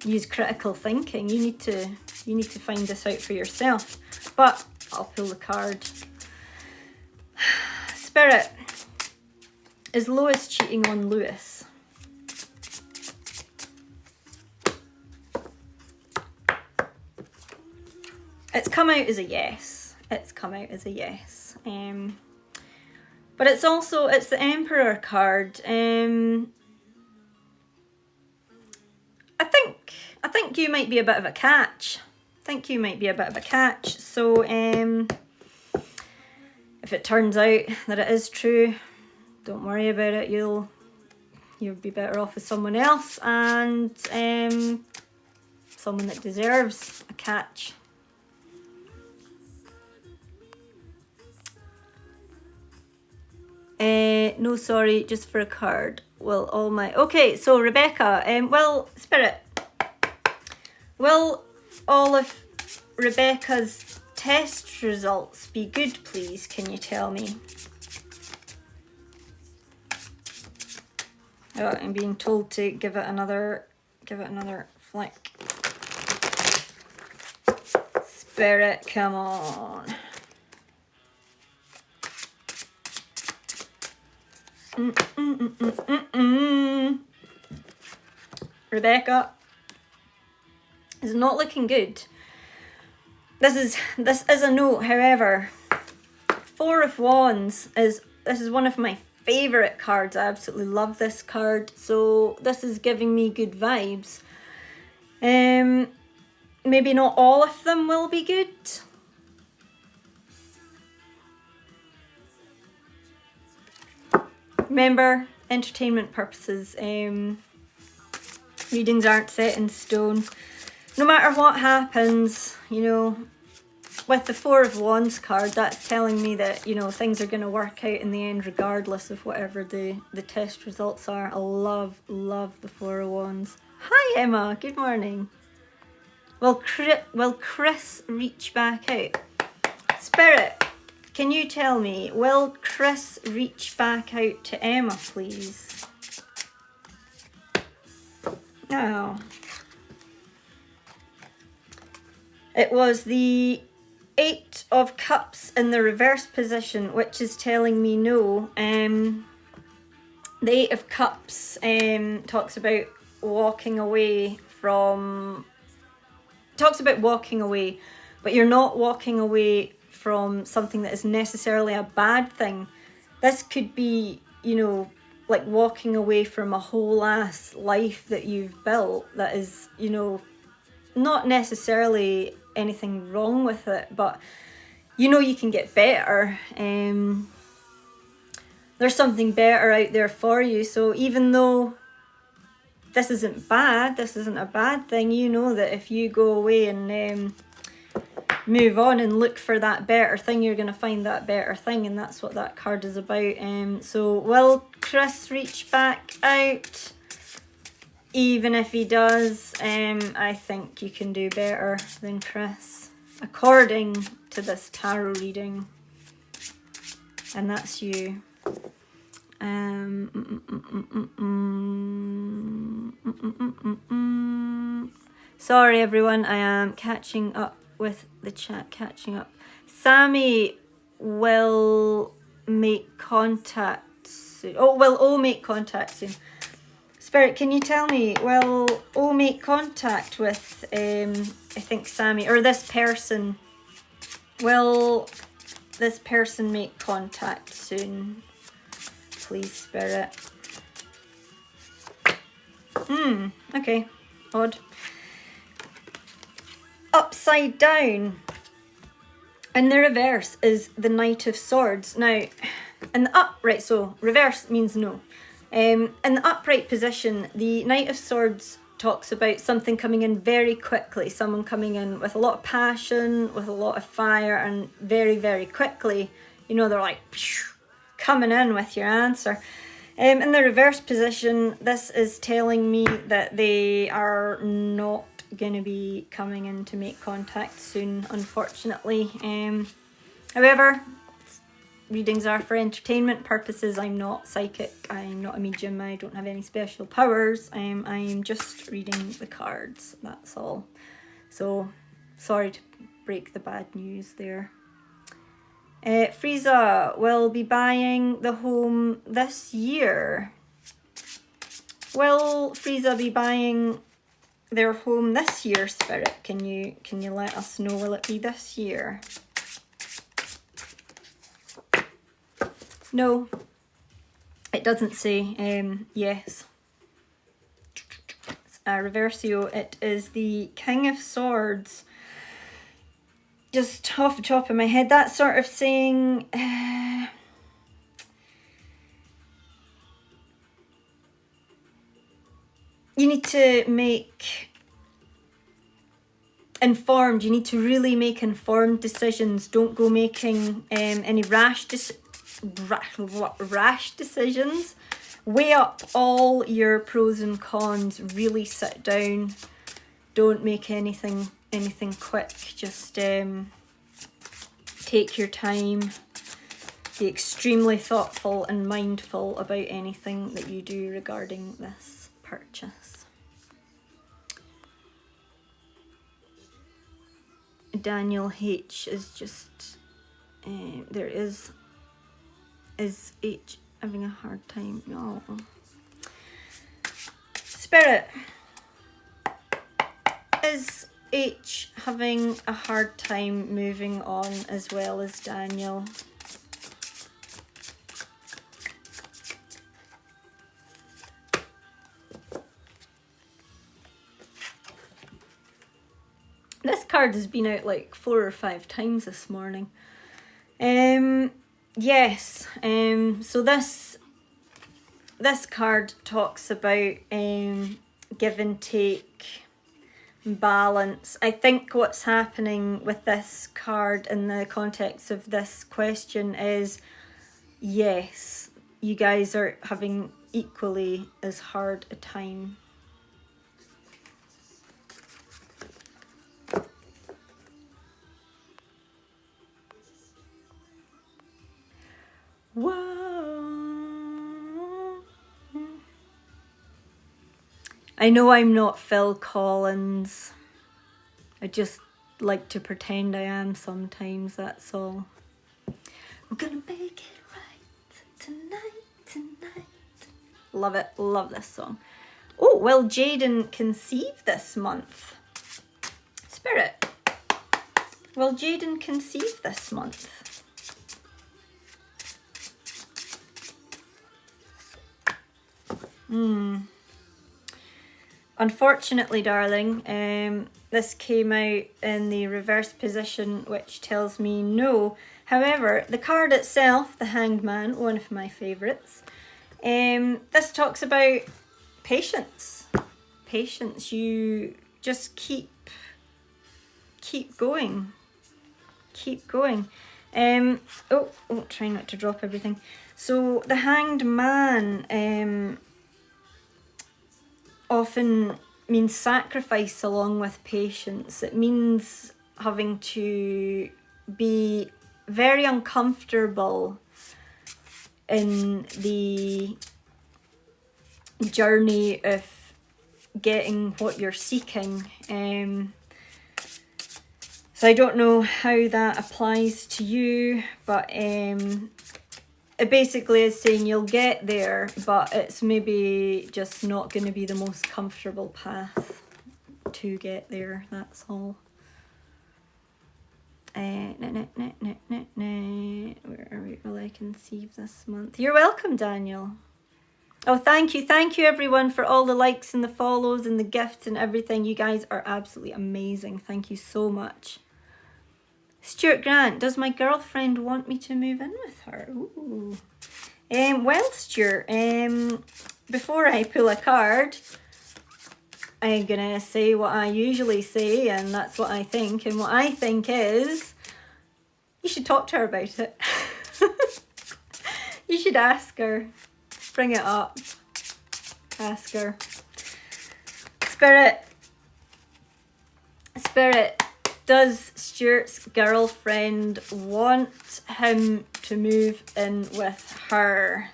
use critical thinking. You need to find this out for yourself. But I'll pull the card. Spirit, is Lois cheating on Lewis? It's come out as a yes. It's come out as a yes. But it's also, it's the Emperor card. I think you might be a bit of a catch. So if it turns out that it is true, don't worry about it. You'll be better off with someone else, and someone that deserves a catch. No, sorry, just for a card. Well, all my... Okay, so Rebecca, well, Spirit, will all of Rebecca's test results be good, please? Can you tell me? Oh, I'm being told to give it another flick. Spirit, come on. Rebecca is not looking good. This is a note, however. Four of Wands is one of my favourite cards. I absolutely love this card, so this is giving me good vibes. Maybe not all of them will be good. Remember, entertainment purposes. Readings aren't set in stone. No matter what happens, you know, with the Four of Wands card, that's telling me that, you know, things are going to work out in the end regardless of whatever the test results are. I love the Four of Wands. Hi Emma, good morning. Will Chris reach back out? Spirit, can you tell me, will Chris reach back out to Emma, please? No. It was the Eight of Cups in the reverse position, which is telling me no. The Eight of Cups talks about walking away, but you're not walking away from something that is necessarily a bad thing. This could be, you know, like walking away from a whole ass life that you've built that is, you know, not necessarily anything wrong with it, but you know you can get better. There's something better out there for you, so even though this isn't a bad thing, you know that if you go away and move on and look for that better thing, you're going to find that better thing, and that's what that card is about. So will Chris reach back out? Even if he does, I think you can do better than Chris, according to this tarot reading, and that's you. Sorry everyone, I am catching up with the chat, Sammy will make contact soon. Oh, will O make contact soon? Spirit, can you tell me, will O make contact with, I think Sammy, or this person? Will this person make contact soon? Please, Spirit. Okay, odd. Upside down in the reverse is the Knight of Swords. Now, in the upright, so reverse means no. In the upright position, the Knight of Swords talks about something coming in very quickly, someone coming in with a lot of passion, with a lot of fire, and very, very quickly. You know, they're like coming in with your answer. In the reverse position, this is telling me that they are not going to be coming in to make contact soon, unfortunately. However, readings are for entertainment purposes. I'm not psychic, I'm not a medium, I don't have any special powers. I'm just reading the cards, that's all. So, sorry to break the bad news there. Frieza will be buying the home this year. Will Frieza be buying their home this year, Spirit? Can you let us know? Will it be this year? No, it doesn't say yes. Reversio, it is the King of Swords. Just off the top of my head, that's sort of saying you need to make you need to really make informed decisions. Don't go making any rash decisions. rash decisions. Weigh up all your pros and cons. Really sit down. Don't make anything quick. Just take your time. Be extremely thoughtful and mindful about anything that you do regarding this purchase. Daniel H is just there is H having a hard time. Oh. Spirit, is H having a hard time moving on as well as Daniel? This card has been out like 4 or 5 times this morning. Yes. So this card talks about give and take, balance. I think what's happening with this card in the context of this question is, yes, you guys are having equally as hard a time. Whoa. I know I'm not Phil Collins. I just like to pretend I am sometimes, that's all. We're gonna make it right tonight. Love it, love this song. Oh, will Jaden conceive this month? Spirit, will Jaden conceive this month? Unfortunately, darling, this came out in the reverse position, which tells me no. However, the card itself, the Hanged Man, one of my favourites, this talks about patience. Patience. You just keep going. Keep going. Try not to drop everything. So the Hanged Man often means sacrifice along with patience. It means having to be very uncomfortable in the journey of getting what you're seeking. So I don't know how that applies to you, but it basically is saying you'll get there, but it's maybe just not going to be the most comfortable path to get there, that's all. Where are we? Will I conceive this month? You're welcome, Daniel. Oh, thank you everyone for all the likes and the follows and the gifts and everything. You guys are absolutely amazing. Thank you so much. Stuart Grant, does my girlfriend want me to move in with her? Ooh. Well, Stuart, before I pull a card, I'm gonna say what I usually say, and that's what I think. And what I think is, you should talk to her about it. You should ask her. Bring it up. Ask her. Spirit, does Stuart's girlfriend want him to move in with her?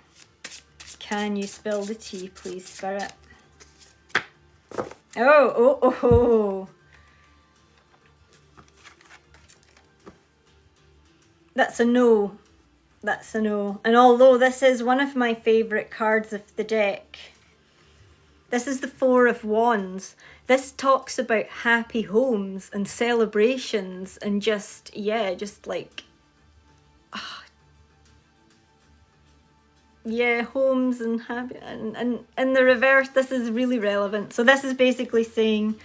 Can you spill the tea, please, Spirit? Oh. That's a no. That's a no. And although this is one of my favourite cards of the deck, this is the Four of Wands. This talks about happy homes and celebrations and just like, homes and happy. And in the reverse, this is really relevant. So this is basically saying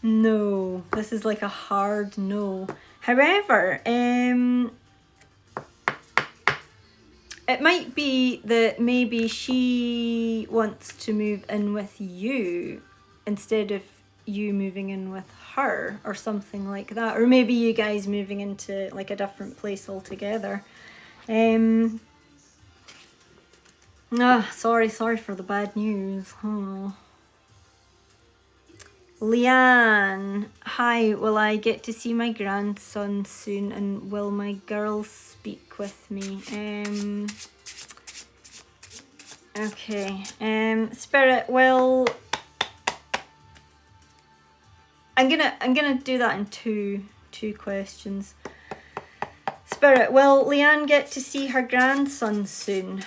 no. This is like a hard no. However, it might be that maybe she wants to move in with you instead of you moving in with her or something like that. Or maybe you guys moving into like a different place altogether. Sorry for the bad news. Leanne, hi, will I get to see my grandson soon, and will my girls speak with me? Okay, Spirit, well, I'm gonna do that in two questions. Spirit, will Leanne get to see her grandson soon?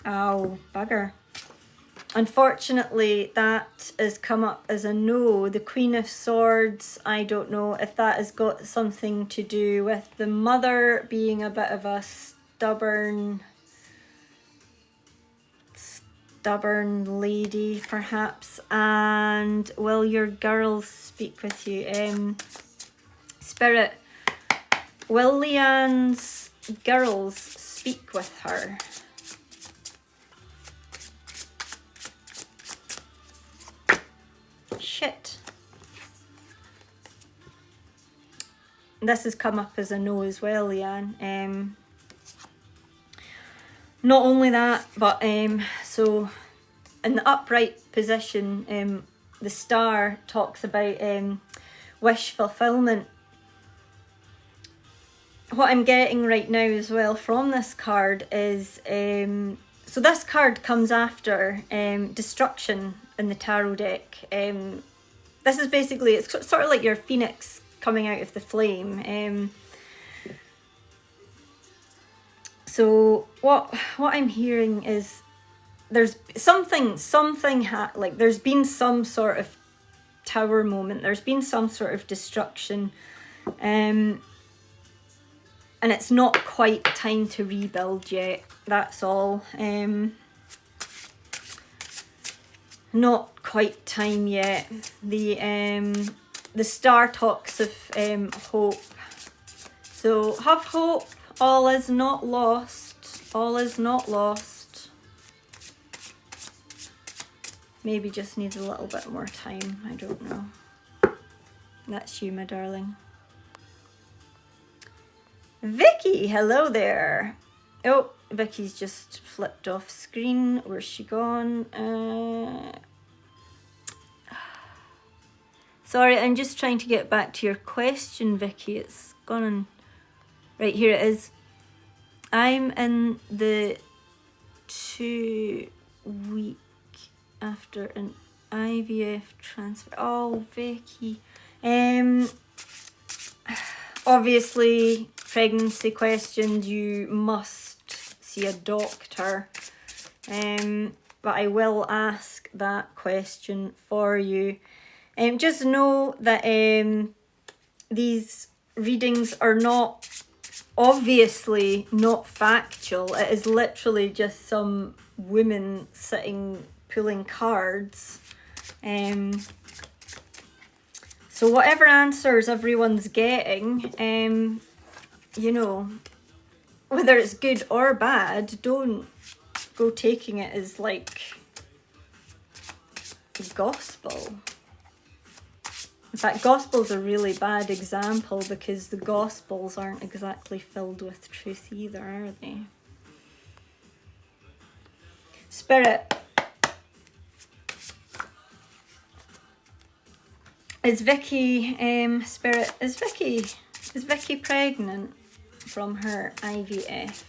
Oh, bugger. Unfortunately, that has come up as a no. The Queen of Swords, I don't know if that has got something to do with the mother being a bit of a stubborn lady, perhaps. And will your girls speak with you? Spirit, will Leanne's girls speak with her? Shit. This has come up as a no as well, Leanne. Not only that, but so in the upright position, the star talks about wish fulfillment. What I'm getting right now as well from this card is, so this card comes after destruction in the tarot deck. This is basically, it's sort of like your phoenix coming out of the flame. So what I'm hearing is there's like there's been some sort of tower moment, there's been some sort of destruction, and it's not quite time to rebuild yet, that's all. Not quite time yet. The star talks of hope. So have hope, all is not lost. All is not lost. Maybe just needs a little bit more time, I don't know. That's you, my darling. Vicky, hello there. Oh, Vicky's just flipped off screen. Where's she gone? Sorry, I'm just trying to get back to your question, Vicky. It's gone on. Right, here it is. I'm in the 2 week after an IVF transfer. Oh, Vicky. Obviously, pregnancy questions, you must see a doctor. But I will ask that question for you. Just know that these readings are not, obviously not factual. It is literally just some women sitting pulling cards. So whatever answers everyone's getting, you know, whether it's good or bad, don't go taking it as like gospel. In fact, gospel's a really bad example because the gospels aren't exactly filled with truth either, are they? Spirit, is Vicky, Spirit, is Vicky pregnant from her IVF?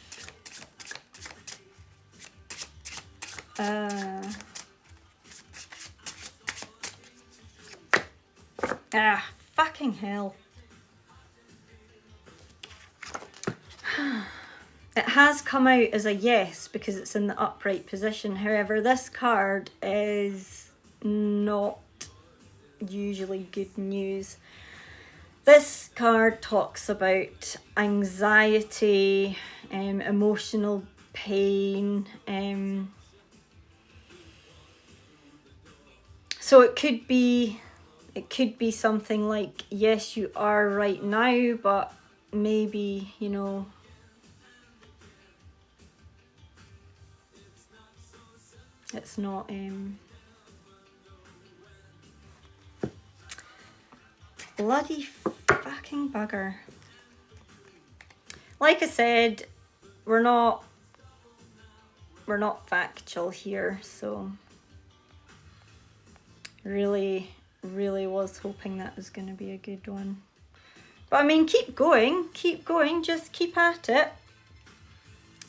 Fucking hell. It has come out as a yes because it's in the upright position. However, this card is not usually good news. This card talks about anxiety, emotional pain. So it could be something like, yes, you are right now, but maybe, you know, it's not Bloody fucking bugger. Like I said, we're not factual here, so really was hoping that was going to be a good one. But I mean, keep going, just keep at it.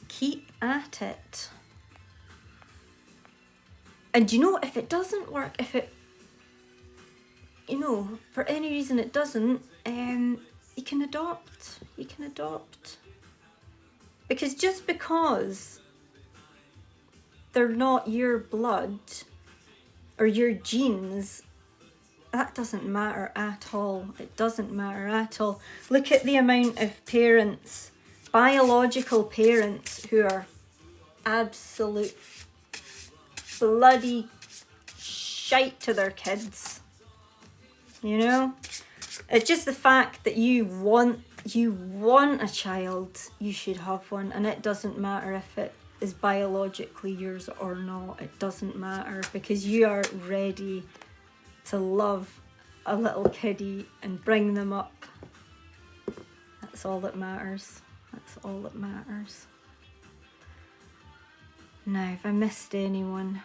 Keep at it. And you know, if it doesn't work, if it, you know, for any reason it doesn't, you can adopt. You can adopt. Because just because they're not your blood or your genes, that doesn't matter at all. It doesn't matter at all. Look at the amount of parents, biological parents, who are absolute bloody shite to their kids. You know? It's just the fact that you want a child, you should have one, and it doesn't matter if it is biologically yours or not. It doesn't matter, because you are ready to love a little kiddie and bring them up. That's all that matters. That's all that matters. Now, have I missed anyone?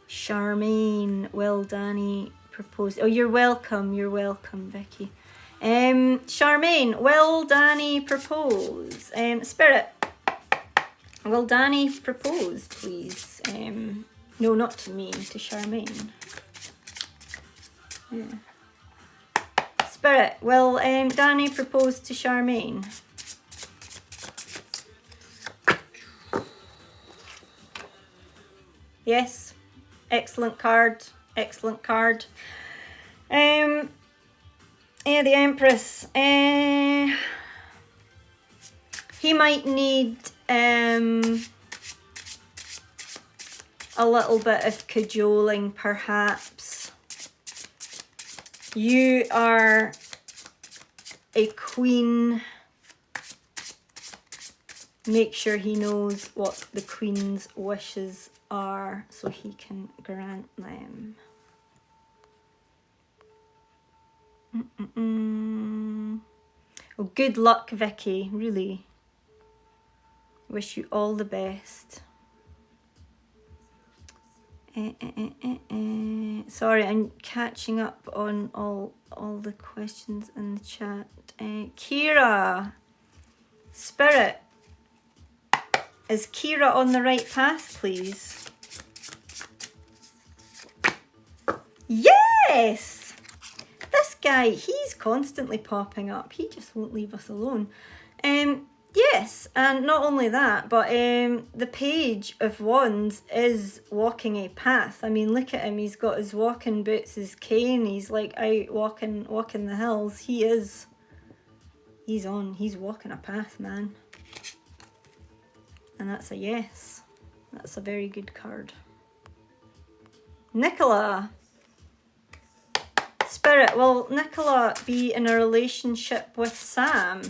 Charmaine, well, Danny proposed. Oh, you're welcome, Vicky. Charmaine, will Danny propose? Spirit, will Danny propose, please? No, not to me, to Charmaine. Yeah. Spirit, will Danny propose to Charmaine? Yes. Excellent card. Excellent card. Yeah, the Empress. He might need a little bit of cajoling, perhaps. You are a queen. Make sure he knows what the queen's wishes are so he can grant them. Oh, good luck, Vicky, really. Wish you all the best. Sorry, I'm catching up on all the questions in the chat. Kira, Spirit, is Kira on the right path, please? Yes! This guy, he's constantly popping up. He just won't leave us alone. Yes, and not only that, but the Page of Wands is walking a path. I mean, look at him. He's got his walking boots, his cane. He's like out walking the hills. He's walking a path, man. And that's a yes. That's a very good card. Nicola. Spirit, will Nicola be in a relationship with Sam?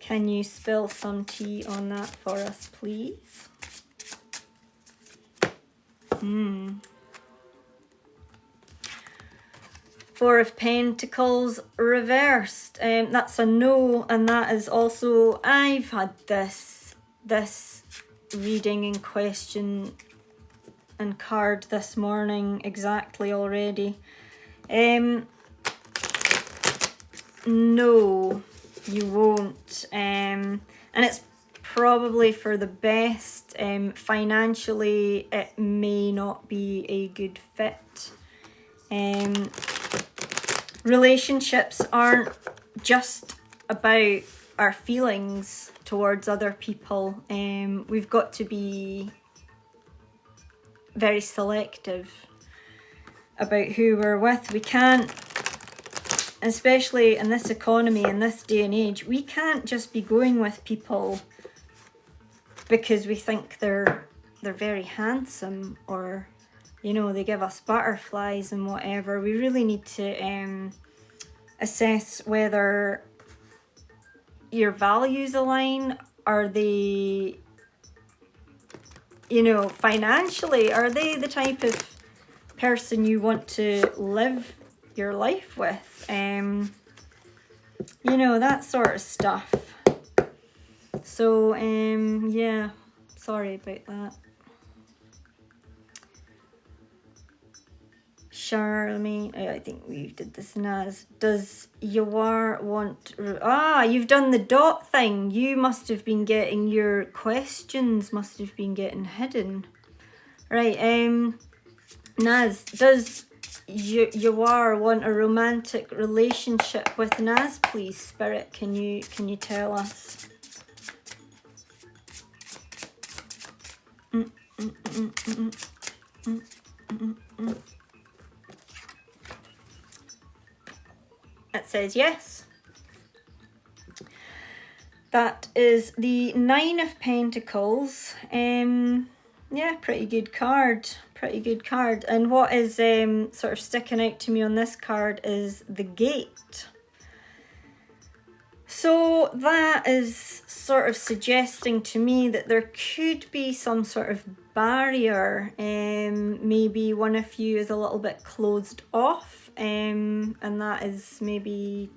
Can you spill some tea on that for us, please? Four of Pentacles reversed. That's a no, and that is also, I've had this reading in question and card this morning exactly already. No, you won't. And it's probably for the best. Financially, it may not be a good fit. Relationships aren't just about our feelings towards other people. We've got to be very selective about who we're with. We can't, especially in this economy, in this day and age, we can't just be going with people because we think they're very handsome, or, you know, they give us butterflies and whatever. We really need to assess whether your values align. Are they, you know, financially, are they the type of person you want to live your life with. You know, that sort of stuff. So, yeah, sorry about that. Charlemagne, I think we did this. Naz, does Yawar want... you've done the dot thing. You must have been getting your questions, must have been getting hidden. Right, Naz, does Yawar want a romantic relationship with Naz, please? Spirit, can you tell us? It says yes. That is the 9 of Pentacles. Yeah, pretty good card. Pretty good card. And what is sort of sticking out to me on this card is the Gate. So that is sort of suggesting to me that there could be some sort of barrier. Maybe one of you is a little bit closed off, and that is maybe